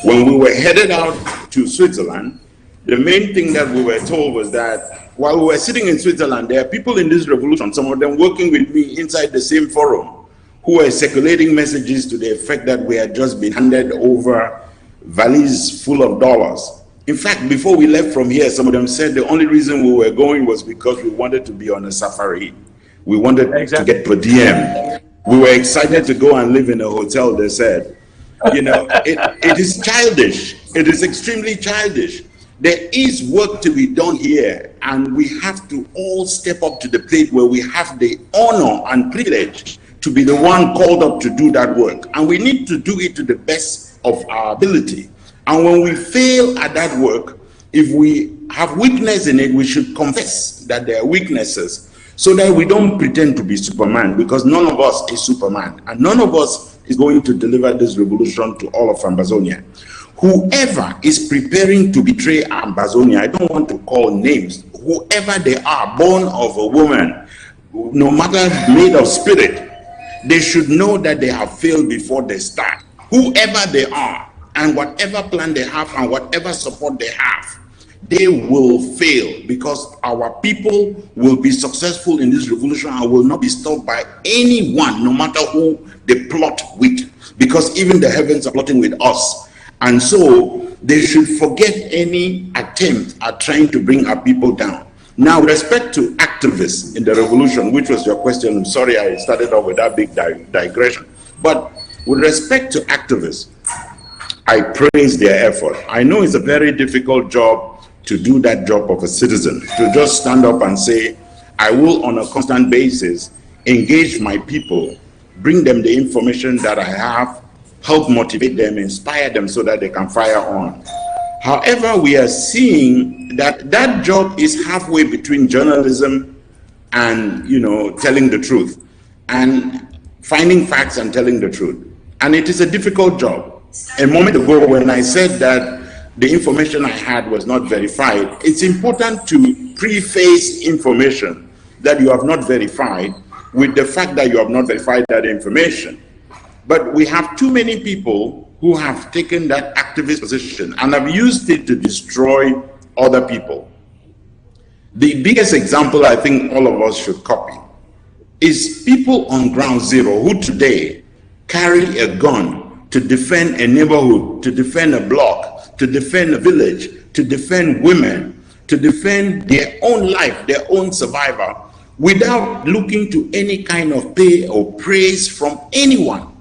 When we were headed out to Switzerland, the main thing that we were told was that while we were sitting in Switzerland, there are people in this revolution, some of them working with me inside the same forum, who were circulating messages to the effect that we had just been handed over valise full of dollars. In fact, before we left from here, some of them said the only reason we were going was because we wanted to be on a safari. We wanted to get per diem. We were excited to go and live in a hotel, they said. It is childish. It is extremely childish. There is work to be done here, and we have to all step up to the plate where we have the honor and privilege to be the one called up to do that work. And we need to do it to the best of our ability. And when we fail at that work, if we have weakness in it, we should confess that there are weaknesses so that we don't pretend to be Superman, because none of us is Superman. And none of us is going to deliver this revolution to all of Ambazonia. Whoever is preparing to betray Ambazonia, I don't want to call names, whoever they are, born of a woman, no matter made of spirit, they should know that they have failed before they start. Whoever they are, and whatever plan they have and whatever support they have, they will fail, because our people will be successful in this revolution and will not be stopped by anyone, no matter who they plot with, because even the heavens are plotting with us. And so they should forget any attempt at trying to bring our people down. Now, with respect to activists in the revolution, which was your question, I'm sorry I started off with that big digression. But with respect to activists, I praise their effort. I know it's a very difficult job to do that job of a citizen, to just stand up and say, I will on a constant basis engage my people, bring them the information that I have, help motivate them, inspire them so that they can fire on. However, we are seeing that that job is halfway between journalism and, telling the truth, and finding facts and telling the truth. And it is a difficult job. A moment ago, when I said that the information I had was not verified, it's important to preface information that you have not verified with the fact that you have not verified that information. But we have too many people who have taken that activist position and have used it to destroy other people. The biggest example I think all of us should copy is people on Ground Zero who today carry a gun to defend a neighborhood, to defend a block, to defend a village, to defend women, to defend their own life, their own survival, without looking to any kind of pay or praise from anyone.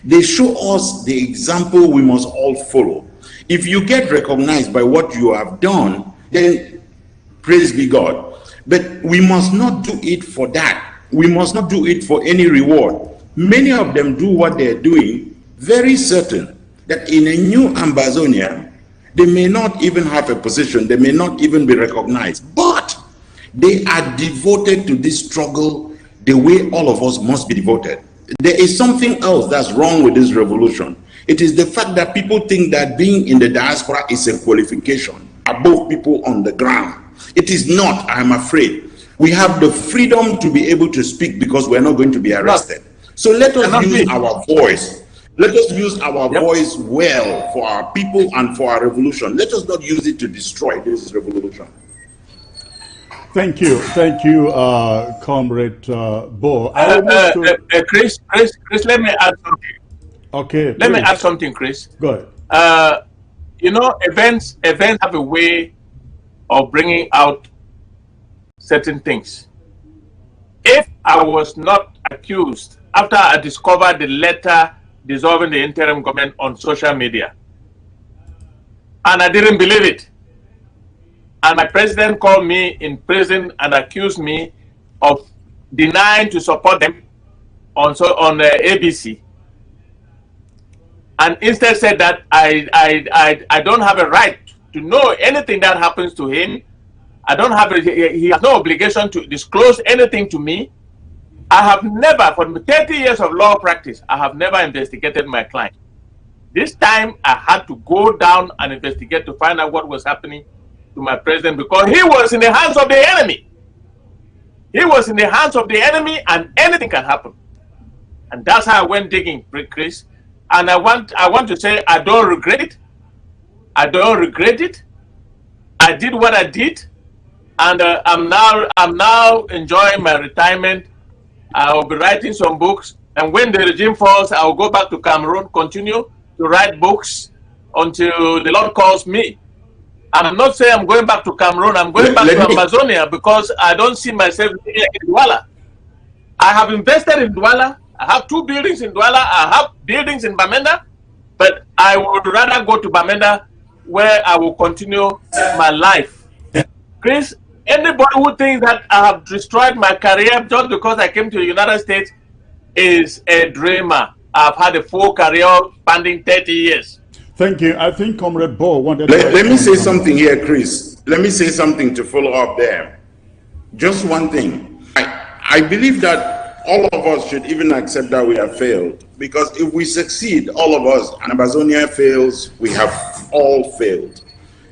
They show us the example we must all follow. If you get recognized by what you have done, then praise be God. But we must not do it for that. We must not do it for any reward. Many of them do what they're doing, very certain that in a new Ambazonia, they may not even have a position, they may not even be recognized, but they are devoted to this struggle the way all of us must be devoted. There is something else that's wrong with this revolution. It is the fact that people think that being in the diaspora is a qualification above people on the ground. It is not, I'm afraid. We have the freedom to be able to speak because we're not going to be arrested. So let us use our voice. Let us use our voice well for our people and for our revolution. Let us not use it to destroy this revolution. Thank you, Comrade Bo. Chris, let me add something. Okay. Let me add something, Chris. Go ahead. Events have a way of bringing out certain things. If I was not accused after I discovered the letter dissolving the interim government on social media, and I didn't believe it, and my president called me in prison and accused me of denying to support them on ABC, and instead said that I don't have a right to know anything that happens to him. I don't have he has no obligation to disclose anything to me. I have never, for 30 years of law practice, I have never investigated my client. This time I had to go down and investigate to find out what was happening to my president, because he was in the hands of the enemy. He was in the hands of the enemy, and anything can happen. And that's how I went digging, Chris. And I want to say I don't regret it. I don't regret it. I did what I did, and I'm now enjoying my retirement. I'll be writing some books, and when the regime falls, I'll go back to Cameroon, continue to write books until the Lord calls me. I'm not saying I'm going back to Cameroon. I'm going back to Ambazonia because I don't see myself here in Douala. I have invested in Douala. I have 2 buildings in Douala. I have buildings in Bamenda, but I would rather go to Bamenda, where I will continue my life. Chris, anybody who thinks that I have destroyed my career just because I came to the United States, is a dreamer. I've had a full career spanning 30 years. Thank you. I think Comrade Bo wanted Let me say something here, Chris. Let me say something to follow up there. Just one thing. I believe that all of us should even accept that we have failed. Because if we succeed, all of us, and Ambazonia fails, we have all failed.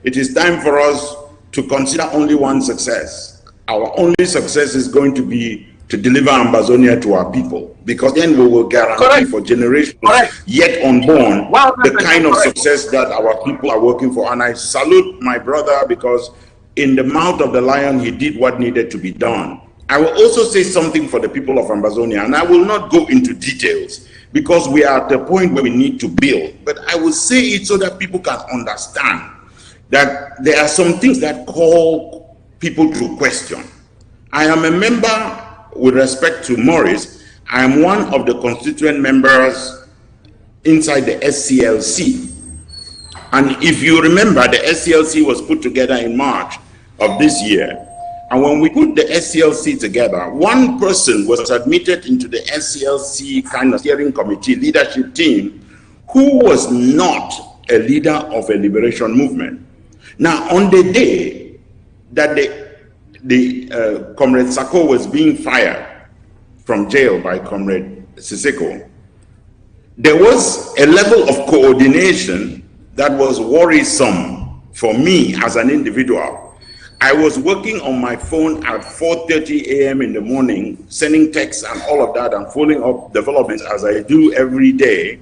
It is time for us to consider only one success. Our only success is going to be to deliver Ambazonia to our people, because then we will guarantee for generations yet unborn the kind of success that our people are working for. And I salute my brother, because in the mouth of the lion, he did what needed to be done. I will also say something for the people of Ambazonia, and I will not go into details because we are at the point where we need to build, but I will say it so that people can understand that there are some things that call people to question. I am a member, with respect to Morris, I am one of the constituent members inside the SCLC. And if you remember, the SCLC was put together in March of this year. And when we put the SCLC together, one person was admitted into the SCLC kind of steering committee leadership team who was not a leader of a liberation movement. Now, on the day that Comrade Sako was being fired from jail by Comrade Siseko, there was a level of coordination that was worrisome for me as an individual. I was working on my phone at 4:30 a.m. in the morning, sending texts and all of that, and following up developments as I do every day,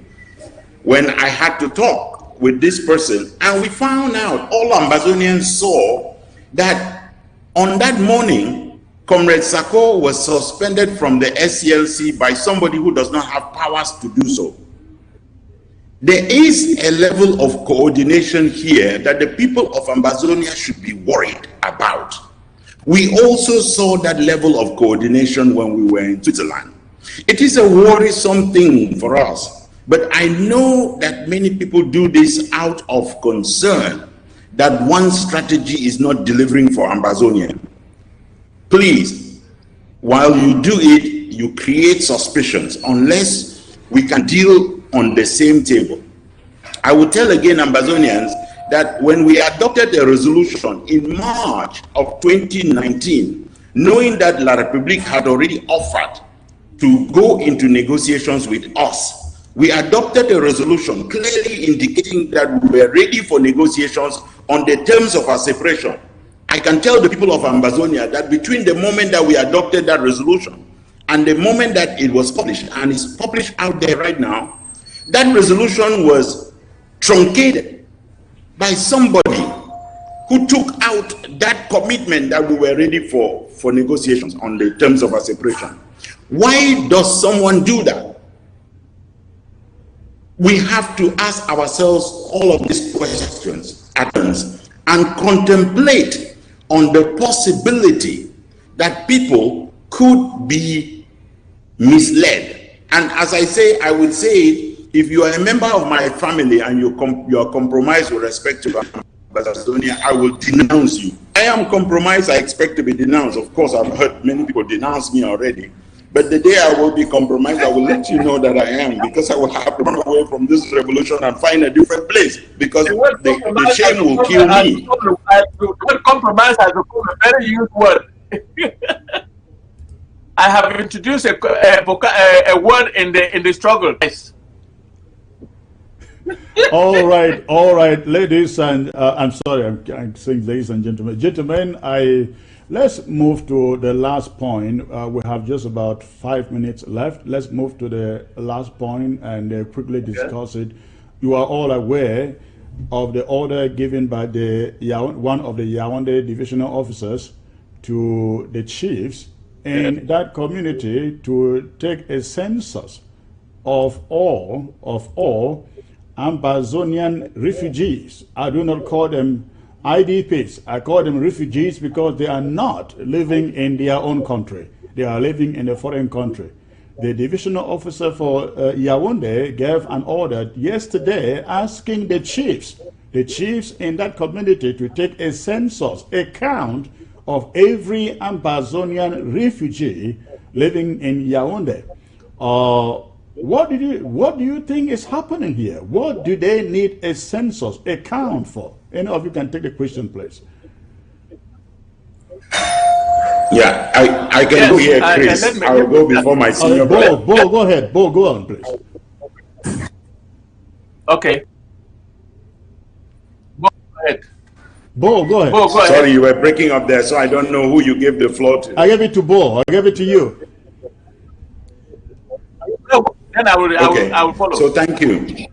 when I had to talk with this person, and we found out, all Ambazonians saw, that on that morning, Comrade Sako was suspended from the SCLC by somebody who does not have powers to do so. There is a level of coordination here that the people of Ambazonia should be worried about. We also saw that level of coordination when we were in Switzerland. It is a worrisome thing for us, but I know that many people do this out of concern that one strategy is not delivering for Ambazonia. Please, while you do it, you create suspicions unless we can deal on the same table. I will tell again Ambazonians that when we adopted a resolution in March of 2019, knowing that La République had already offered to go into negotiations with us, we adopted a resolution clearly indicating that we were ready for negotiations on the terms of our separation. I can tell the people of Ambazonia that between the moment that we adopted that resolution and the moment that it was published, and it's published out there right now, that resolution was truncated by somebody who took out that commitment that we were ready for negotiations on the terms of our separation. Why does someone do that? We have to ask ourselves all of these questions and contemplate on the possibility that people could be misled. And as I say, I will say it, if you are a member of my family and you are compromised with respect to Ambazonia, I will denounce you. I am compromised, I expect to be denounced. Of course, I've heard many people denounce me already. But the day I will be compromised, I will let you know that I am, because I will have to run away from this revolution and find a different place, because the shame will kill me. The word compromise has become a very used word. I have introduced a word in the struggle. Yes. all right, ladies and I'm sorry, I'm saying ladies and gentlemen. Let's move to the last point. We have just about 5 minutes left. Let's move to the last point and quickly discuss it. You are all aware of the order given by one of the Yaoundé divisional officers to the chiefs in that community to take a census of all Ambazonian refugees. I do not call them IDPs. I call them refugees because they are not living in their own country. They are living in a foreign country. The divisional officer for Yaoundé gave an order yesterday asking the chiefs in that community to take a census, a count of every Ambazonian refugee living in Yaoundé. What do you think is happening here? What do they need a census account for? Any of you can take the question, please. Yeah, I can go here, Chris. I will go before my senior brother. Bo, go ahead. Bo, go on, please. Okay. Bo, go ahead. Bo, go ahead. Bo, go ahead. Sorry, you were breaking up there, so I don't know who you gave the floor to. I gave it to Bo. I gave it to you. No, then I will follow. So thank you.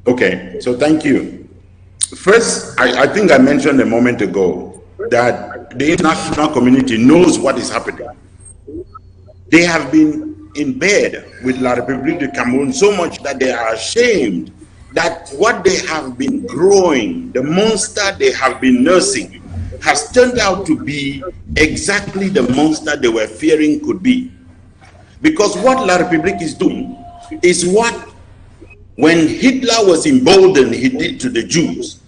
Okay, so thank you. First, I think I mentioned a moment ago that the international community knows what is happening. They have been in bed with La République du Cameroun so much that they are ashamed that what they have been growing, the monster they have been nursing, has turned out to be exactly the monster they were fearing could be. Because what La République is doing is what, when Hitler was emboldened, he did to the Jews.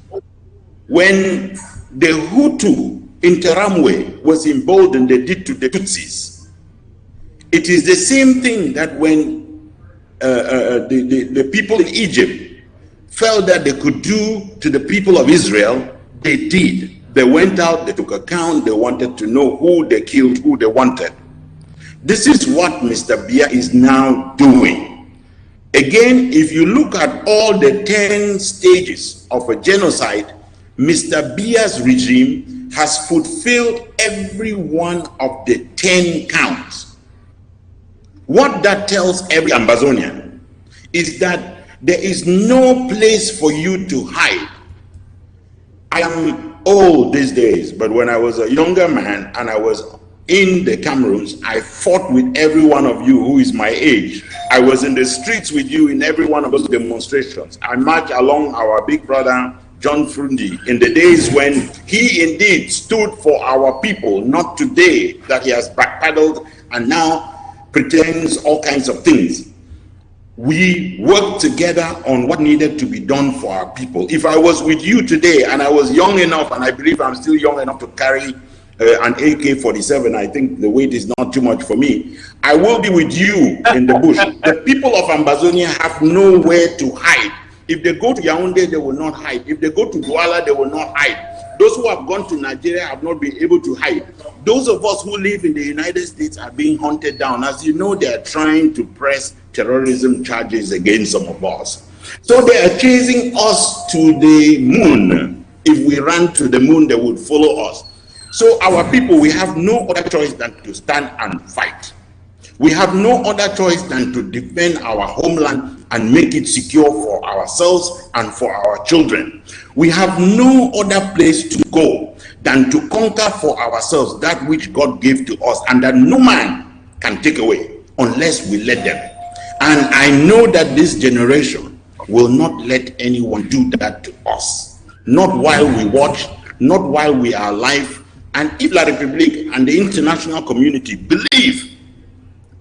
When the Hutu in Teramwe was emboldened, they did to the Tutsis. It is the same thing that when the people in Egypt felt that they could do to the people of Israel, they did. They went out, they took account, they wanted to know who they killed, who they wanted. This is what Mr. Biya is now doing. Again, if you look at all the 10 stages of a genocide, Mr. Biya's regime has fulfilled every one of the 10 counts. What that tells every Ambazonian is that there is no place for you to hide. I am old these days, but when I was a younger man and I was in the Cameroons, I fought with every one of you who is my age. I was in the streets with you in every one of those demonstrations. I marched along our big brother, John Frundi, in the days when he indeed stood for our people, not today that he has backpedaled and now pretends all kinds of things. We worked together on what needed to be done for our people. If I was with you today and I was young enough, and I believe I'm still young enough to carry an AK-47, I think the weight is not too much for me, I will be with you in the bush. The people of Ambazonia have nowhere to hide. If they go to Yaoundé, they will not hide. If they go to Douala, they will not hide. Those who have gone to Nigeria have not been able to hide. Those of us who live in the United States are being hunted down. As you know, they are trying to press terrorism charges against some of us. So they are chasing us to the moon. If we ran to the moon, they would follow us. So our people, we have no other choice than to stand and fight. We have no other choice than to defend our homeland and make it secure for ourselves and for our children. We have no other place to go than to conquer for ourselves that which God gave to us and that no man can take away unless we let them. And I know that this generation will not let anyone do that to us. Not while we watch, not while we are alive. And if La République and the international community believe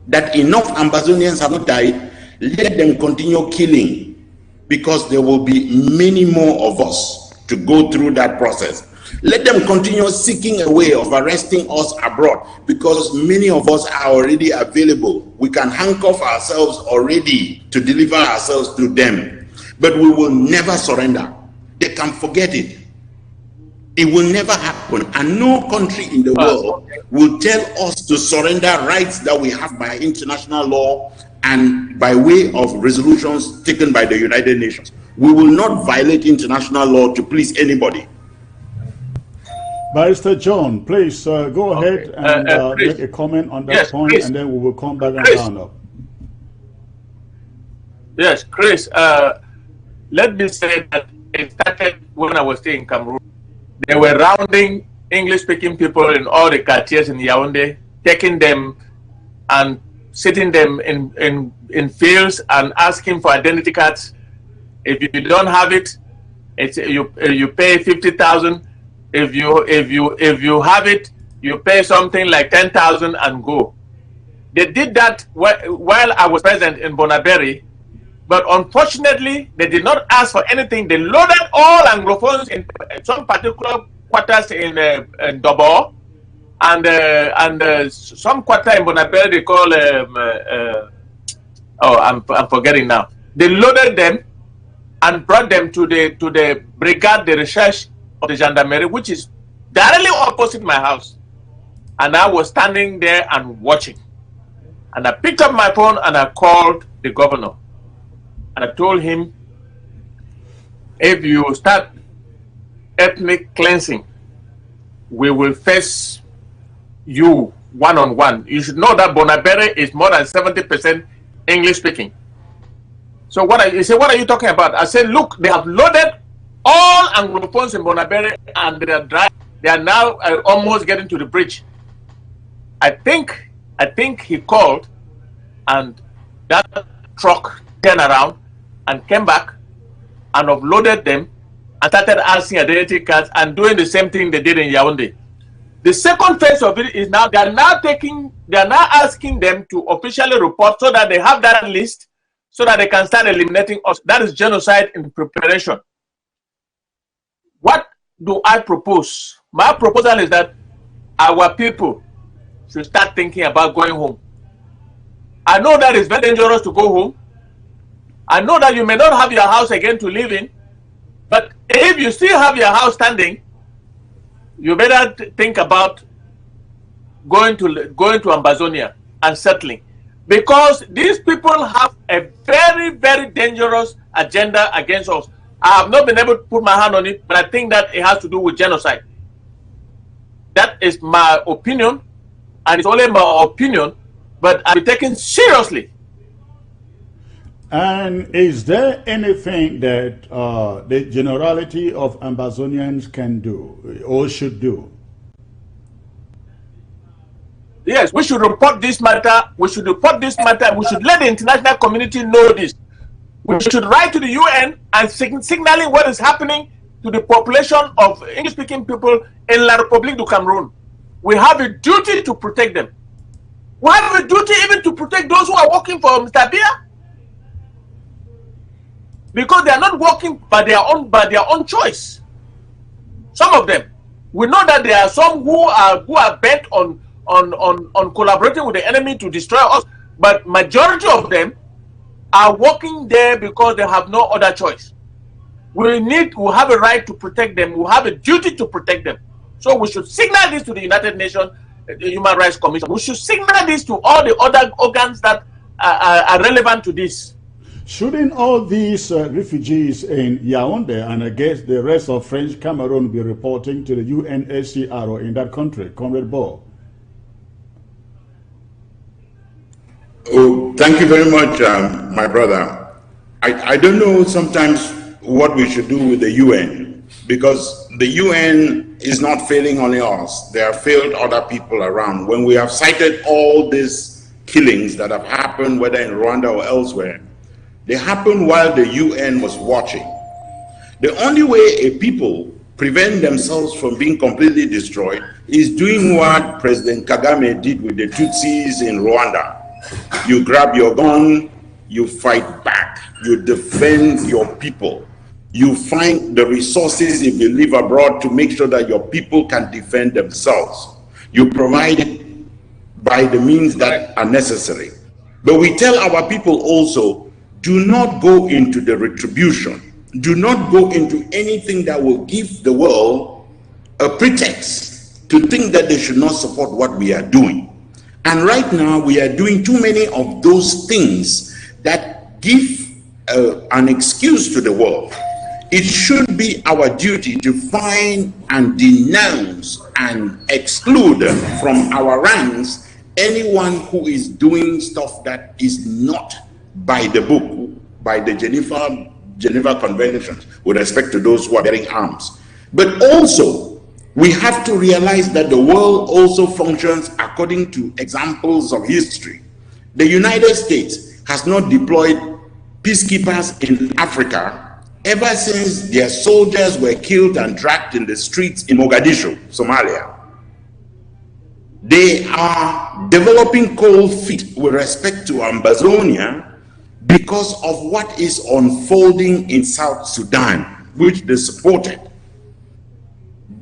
that enough Ambazonians have not died, let them continue killing, because there will be many more of us to go through that process. Let them continue seeking a way of arresting us abroad, because many of us are already available. We can handcuff ourselves already to deliver ourselves to them, but we will never surrender. They can forget it. It will never happen, and no country in the world will tell us to surrender rights that we have by international law and by way of resolutions taken by the United Nations. We will not violate international law to please anybody. Barrister John, please go ahead and make a comment on that point, Chris, and then we will come back and round up. Yes, Chris, let me say that it started when I was still in Cameroon. They were rounding English-speaking people in all the quartiers in Yaoundé, taking them and sitting them in fields and asking for identity cards. If you don't have it, you pay 50,000. If you have it, you pay something like 10,000 and go. They did that while I was present in Bonaberi, but unfortunately, they did not ask for anything. They loaded all Anglophones in some particular quarters in Dobo, and some quarter in Bonabel they call I'm forgetting now. They loaded them and brought them to the Brigade de Recherche of the Gendarmerie, which is directly opposite my house. And I was standing there and watching. And I picked up my phone and I called the governor. And I told him, if you start ethnic cleansing, we will face you one-on-one. You should know that Bonabere is more than 70% English speaking. So he said, what are you talking about? I said, look, they have loaded all Anglophones in Bonabere and they are dry. They are now almost getting to the bridge. I think he called and that truck turned around and came back and offloaded them and started asking identity cards and doing the same thing they did in Yaoundé. The second phase of it is now they are now asking them to officially report so that they have that list so that they can start eliminating us. That is genocide in preparation. What do I propose? My proposal is that our people should start thinking about going home. I know that it's very dangerous to go home. I know that you may not have your house again to live in, but if you still have your house standing, you better think about going to Ambazonia and settling, because these people have a very, very dangerous agenda against us. I have not been able to put my hand on it, but I think that it has to do with genocide. That is my opinion, and it's only my opinion, but I'll be taken seriously. And is there anything that the generality of Ambazonians can do or should do? Yes, we should report this matter. We should report this matter. We should let the international community know this. We should write to the UN and signaling what is happening to the population of English-speaking people in La République du Cameroon. We have a duty to protect them. We have a duty even to protect those who are working for Mr. Biya, because they are not working by their own choice. Some of them, we know that there are some who are bent on collaborating with the enemy to destroy us, but majority of them are working there because they have no other choice. We have a right to protect them. We have a duty to protect them. So we should signal this to the United Nations, the Human Rights Commission. We should signal this to all the other organs that are relevant to this. Shouldn't all these refugees in Yaoundé and I guess the rest of French Cameroon be reporting to the UNHCR in that country, Comrade Bo? Oh, thank you very much, my brother. I don't know sometimes what we should do with the UN, because the UN is not failing only us. They have failed other people around. When we have cited all these killings that have happened, whether in Rwanda or elsewhere, they happened while the UN was watching. The only way a people prevent themselves from being completely destroyed is doing what President Kagame did with the Tutsis in Rwanda. You grab your gun, you fight back, you defend your people. You find the resources if you live abroad to make sure that your people can defend themselves. You provide it by the means that are necessary. But we tell our people also, do not go into the retribution. Do not go into anything that will give the world a pretext to think that they should not support what we are doing. And right now, we are doing too many of those things that give an excuse to the world. It should be our duty to find and denounce and exclude from our ranks anyone who is doing stuff that is not by the book, by the Geneva Conventions, with respect to those who are bearing arms. But also, we have to realize that the world also functions according to examples of history. The United States has not deployed peacekeepers in Africa ever since their soldiers were killed and dragged in the streets in Mogadishu, Somalia. They are developing cold feet with respect to Ambazonia because of what is unfolding in South Sudan, which they supported.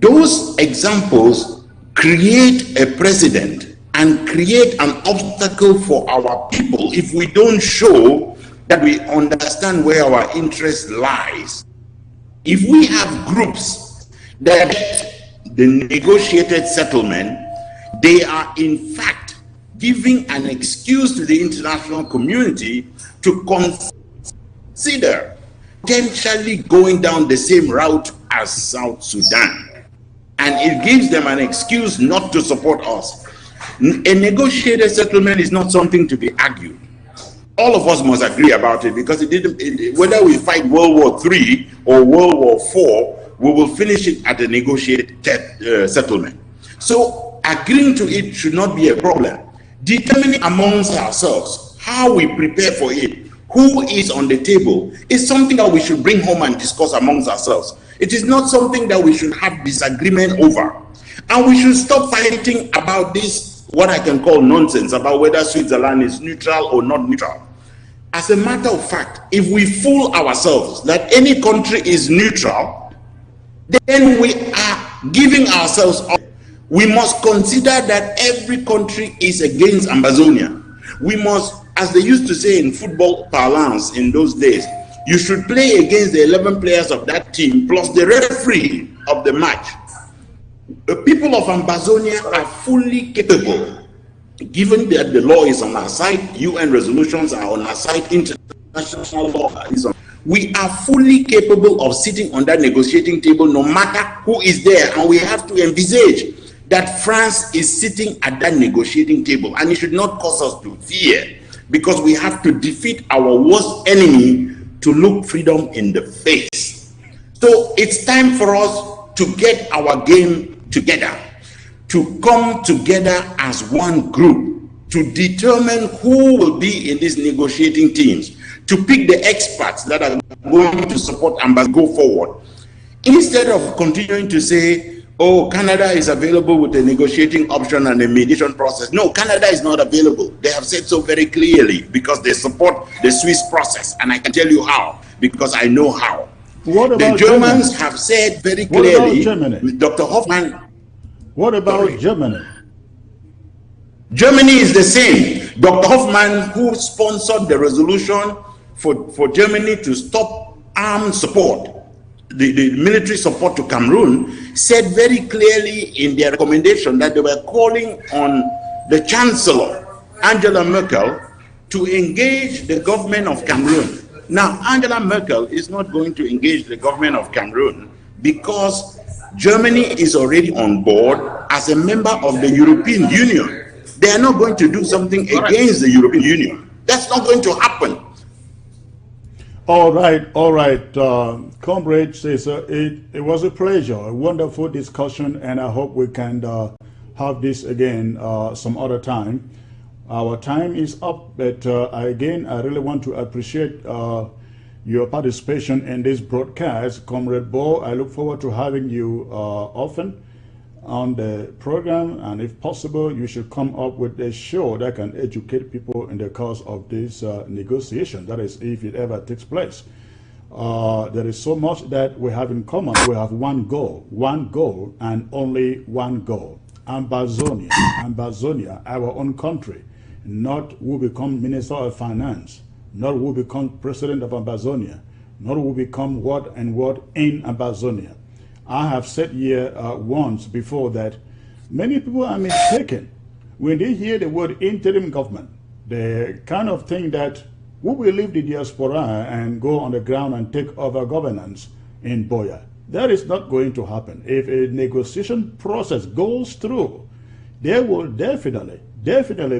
Those examples create a precedent and create an obstacle for our people if we don't show that we understand where our interest lies. If we have groups that the negotiated settlement, they are in fact giving an excuse to the international community to consider potentially going down the same route as South Sudan. And it gives them an excuse not to support us. A negotiated settlement is not something to be argued. All of us must agree about it, because whether we fight World War III or World War IV, we will finish it at a negotiated settlement. So agreeing to it should not be a problem. Determining amongst ourselves how we prepare for it, who is on the table, is something that we should bring home and discuss amongst ourselves. It is not something that we should have disagreement over. And we should stop fighting about this, what I can call nonsense, about whether Switzerland is neutral or not neutral. As a matter of fact, if we fool ourselves that any country is neutral, then we are giving ourselves up. We must consider that every country is against Ambazonia. We must, as they used to say in football parlance in those days, you should play against the 11 players of that team plus the referee of the match. The people of Ambazonia are fully capable, given that the law is on our side, UN resolutions are on our side, international law is on. We are fully capable of sitting on that negotiating table no matter who is there, and we have to envisage that France is sitting at that negotiating table, and it should not cause us to fear, because we have to defeat our worst enemy to look freedom in the face. So it's time for us to get our game together, to come together as one group, to determine who will be in these negotiating teams, to pick the experts that are going to support and go forward. Instead of continuing to say, oh, Canada is available with a negotiating option and a mediation process. No, Canada is not available. They have said so very clearly, because they support the Swiss process. And I can tell you how, because I know how. What about the Germans have said very clearly, with Dr. Hoffman. What about Germany? Germany is the same. Dr. Hoffman, who sponsored the resolution for Germany to stop armed support, the military support to Cameroon, said very clearly in their recommendation that they were calling on the Chancellor, Angela Merkel, to engage the government of Cameroon. Now, Angela Merkel is not going to engage the government of Cameroon because Germany is already on board as a member of the European Union. They are not going to do something against the European Union. That's not going to happen. All right. Comrade says it was a pleasure, a wonderful discussion, and I hope we can have this again some other time. Our time is up, but again, I really want to appreciate your participation in this broadcast. Comrade Bo, I look forward to having you often on the program, and if possible, you should come up with a show that can educate people in the course of this negotiation. That is, if it ever takes place. There is so much that we have in common. We have one goal, and only one goal. Ambazonia, our own country, not who become Minister of Finance, not who become President of Ambazonia, not who become what and what in Ambazonia. I have said here once before that many people are mistaken when they hear the word interim government. They kind of think that we will leave the diaspora and go on the ground and take over governance in Buea. That is not going to happen. If a negotiation process goes through, there will definitely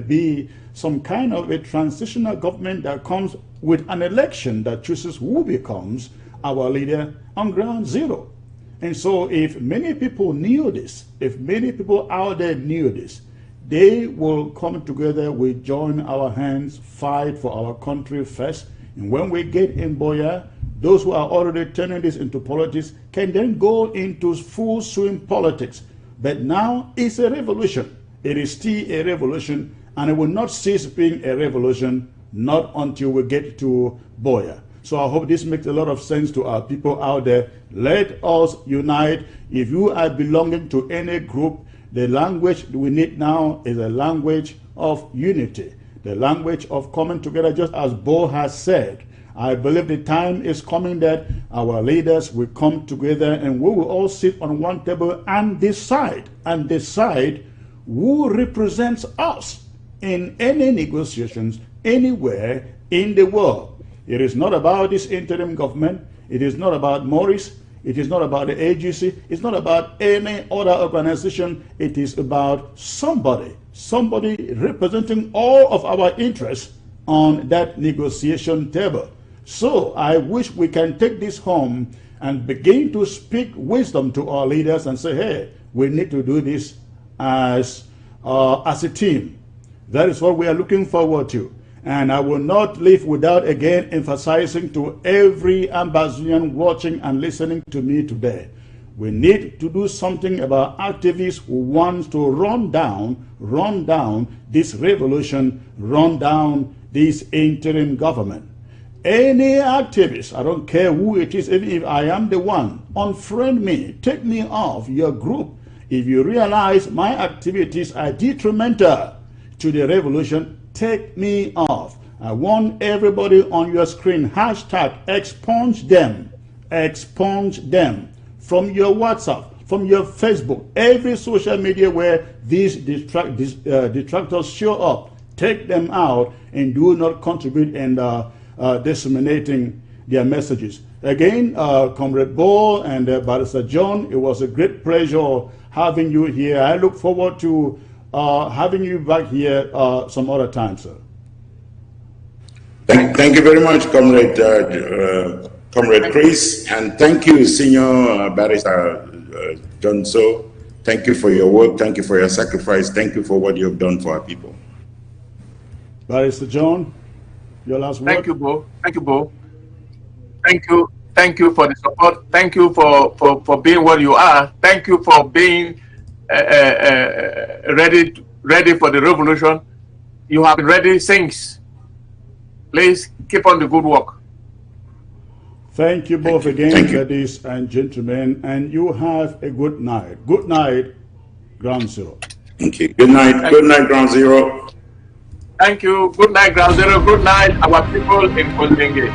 be some kind of a transitional government that comes with an election that chooses who becomes our leader on ground zero. And so if many people knew this, if many people out there knew this, they will come together, we join our hands, fight for our country first. And when we get in Buea, those who are already turning this into politics can then go into full swing politics. But now it's a revolution. It is still a revolution, and it will not cease being a revolution, not until we get to Buea. So I hope this makes a lot of sense to our people out there. Let us unite. If you are belonging to any group The language we need now is a language of unity, the language of coming together, just as Bo has said. I believe the time is coming that our leaders will come together and we will all sit on one table and decide who represents us in any negotiations anywhere in the world. It is not about this interim government. It is not about Morris. It is not about the AGC. It's not about any other organization. It is about somebody representing all of our interests on that negotiation table. So I wish we can take this home and begin to speak wisdom to our leaders and say, hey, we need to do this as a team. That is what we are looking forward to. And I will not leave without again emphasizing to every Ambazonian watching and listening to me today. We need to do something about activists who want to run down this revolution, run down this interim government. Any activist, I don't care who it is, even if I am the one, unfriend me, take me off your group. If you realize my activities are detrimental to the revolution, take me off. I want everybody on your screen, hashtag expunge them from your WhatsApp, from your Facebook, every social media where these detractors show up. Take them out and do not contribute in disseminating their messages. Again, Comrade Bo and Barrister John, it was a great pleasure having you here. I look forward to having you back here some other time, sir. Thank you very much, Comrade Chris, and thank you, Senior Barrister John So. Thank you for your work. Thank you for your sacrifice. Thank you for what you have done for our people. Barrister John, your last word. Thank you, Bo. Thank you, Bo. Thank you. Thank you for the support. Thank you for being what you are. Thank you for being ready for the revolution. You have been ready since. Please keep on the good work. Thank you both again, ladies and gentlemen, and you have a good night. Good night, Ground Zero. Thank you. Good night. Good night, Ground Zero. Thank you. Good night, Ground Zero. Good night, our people in Kondenge.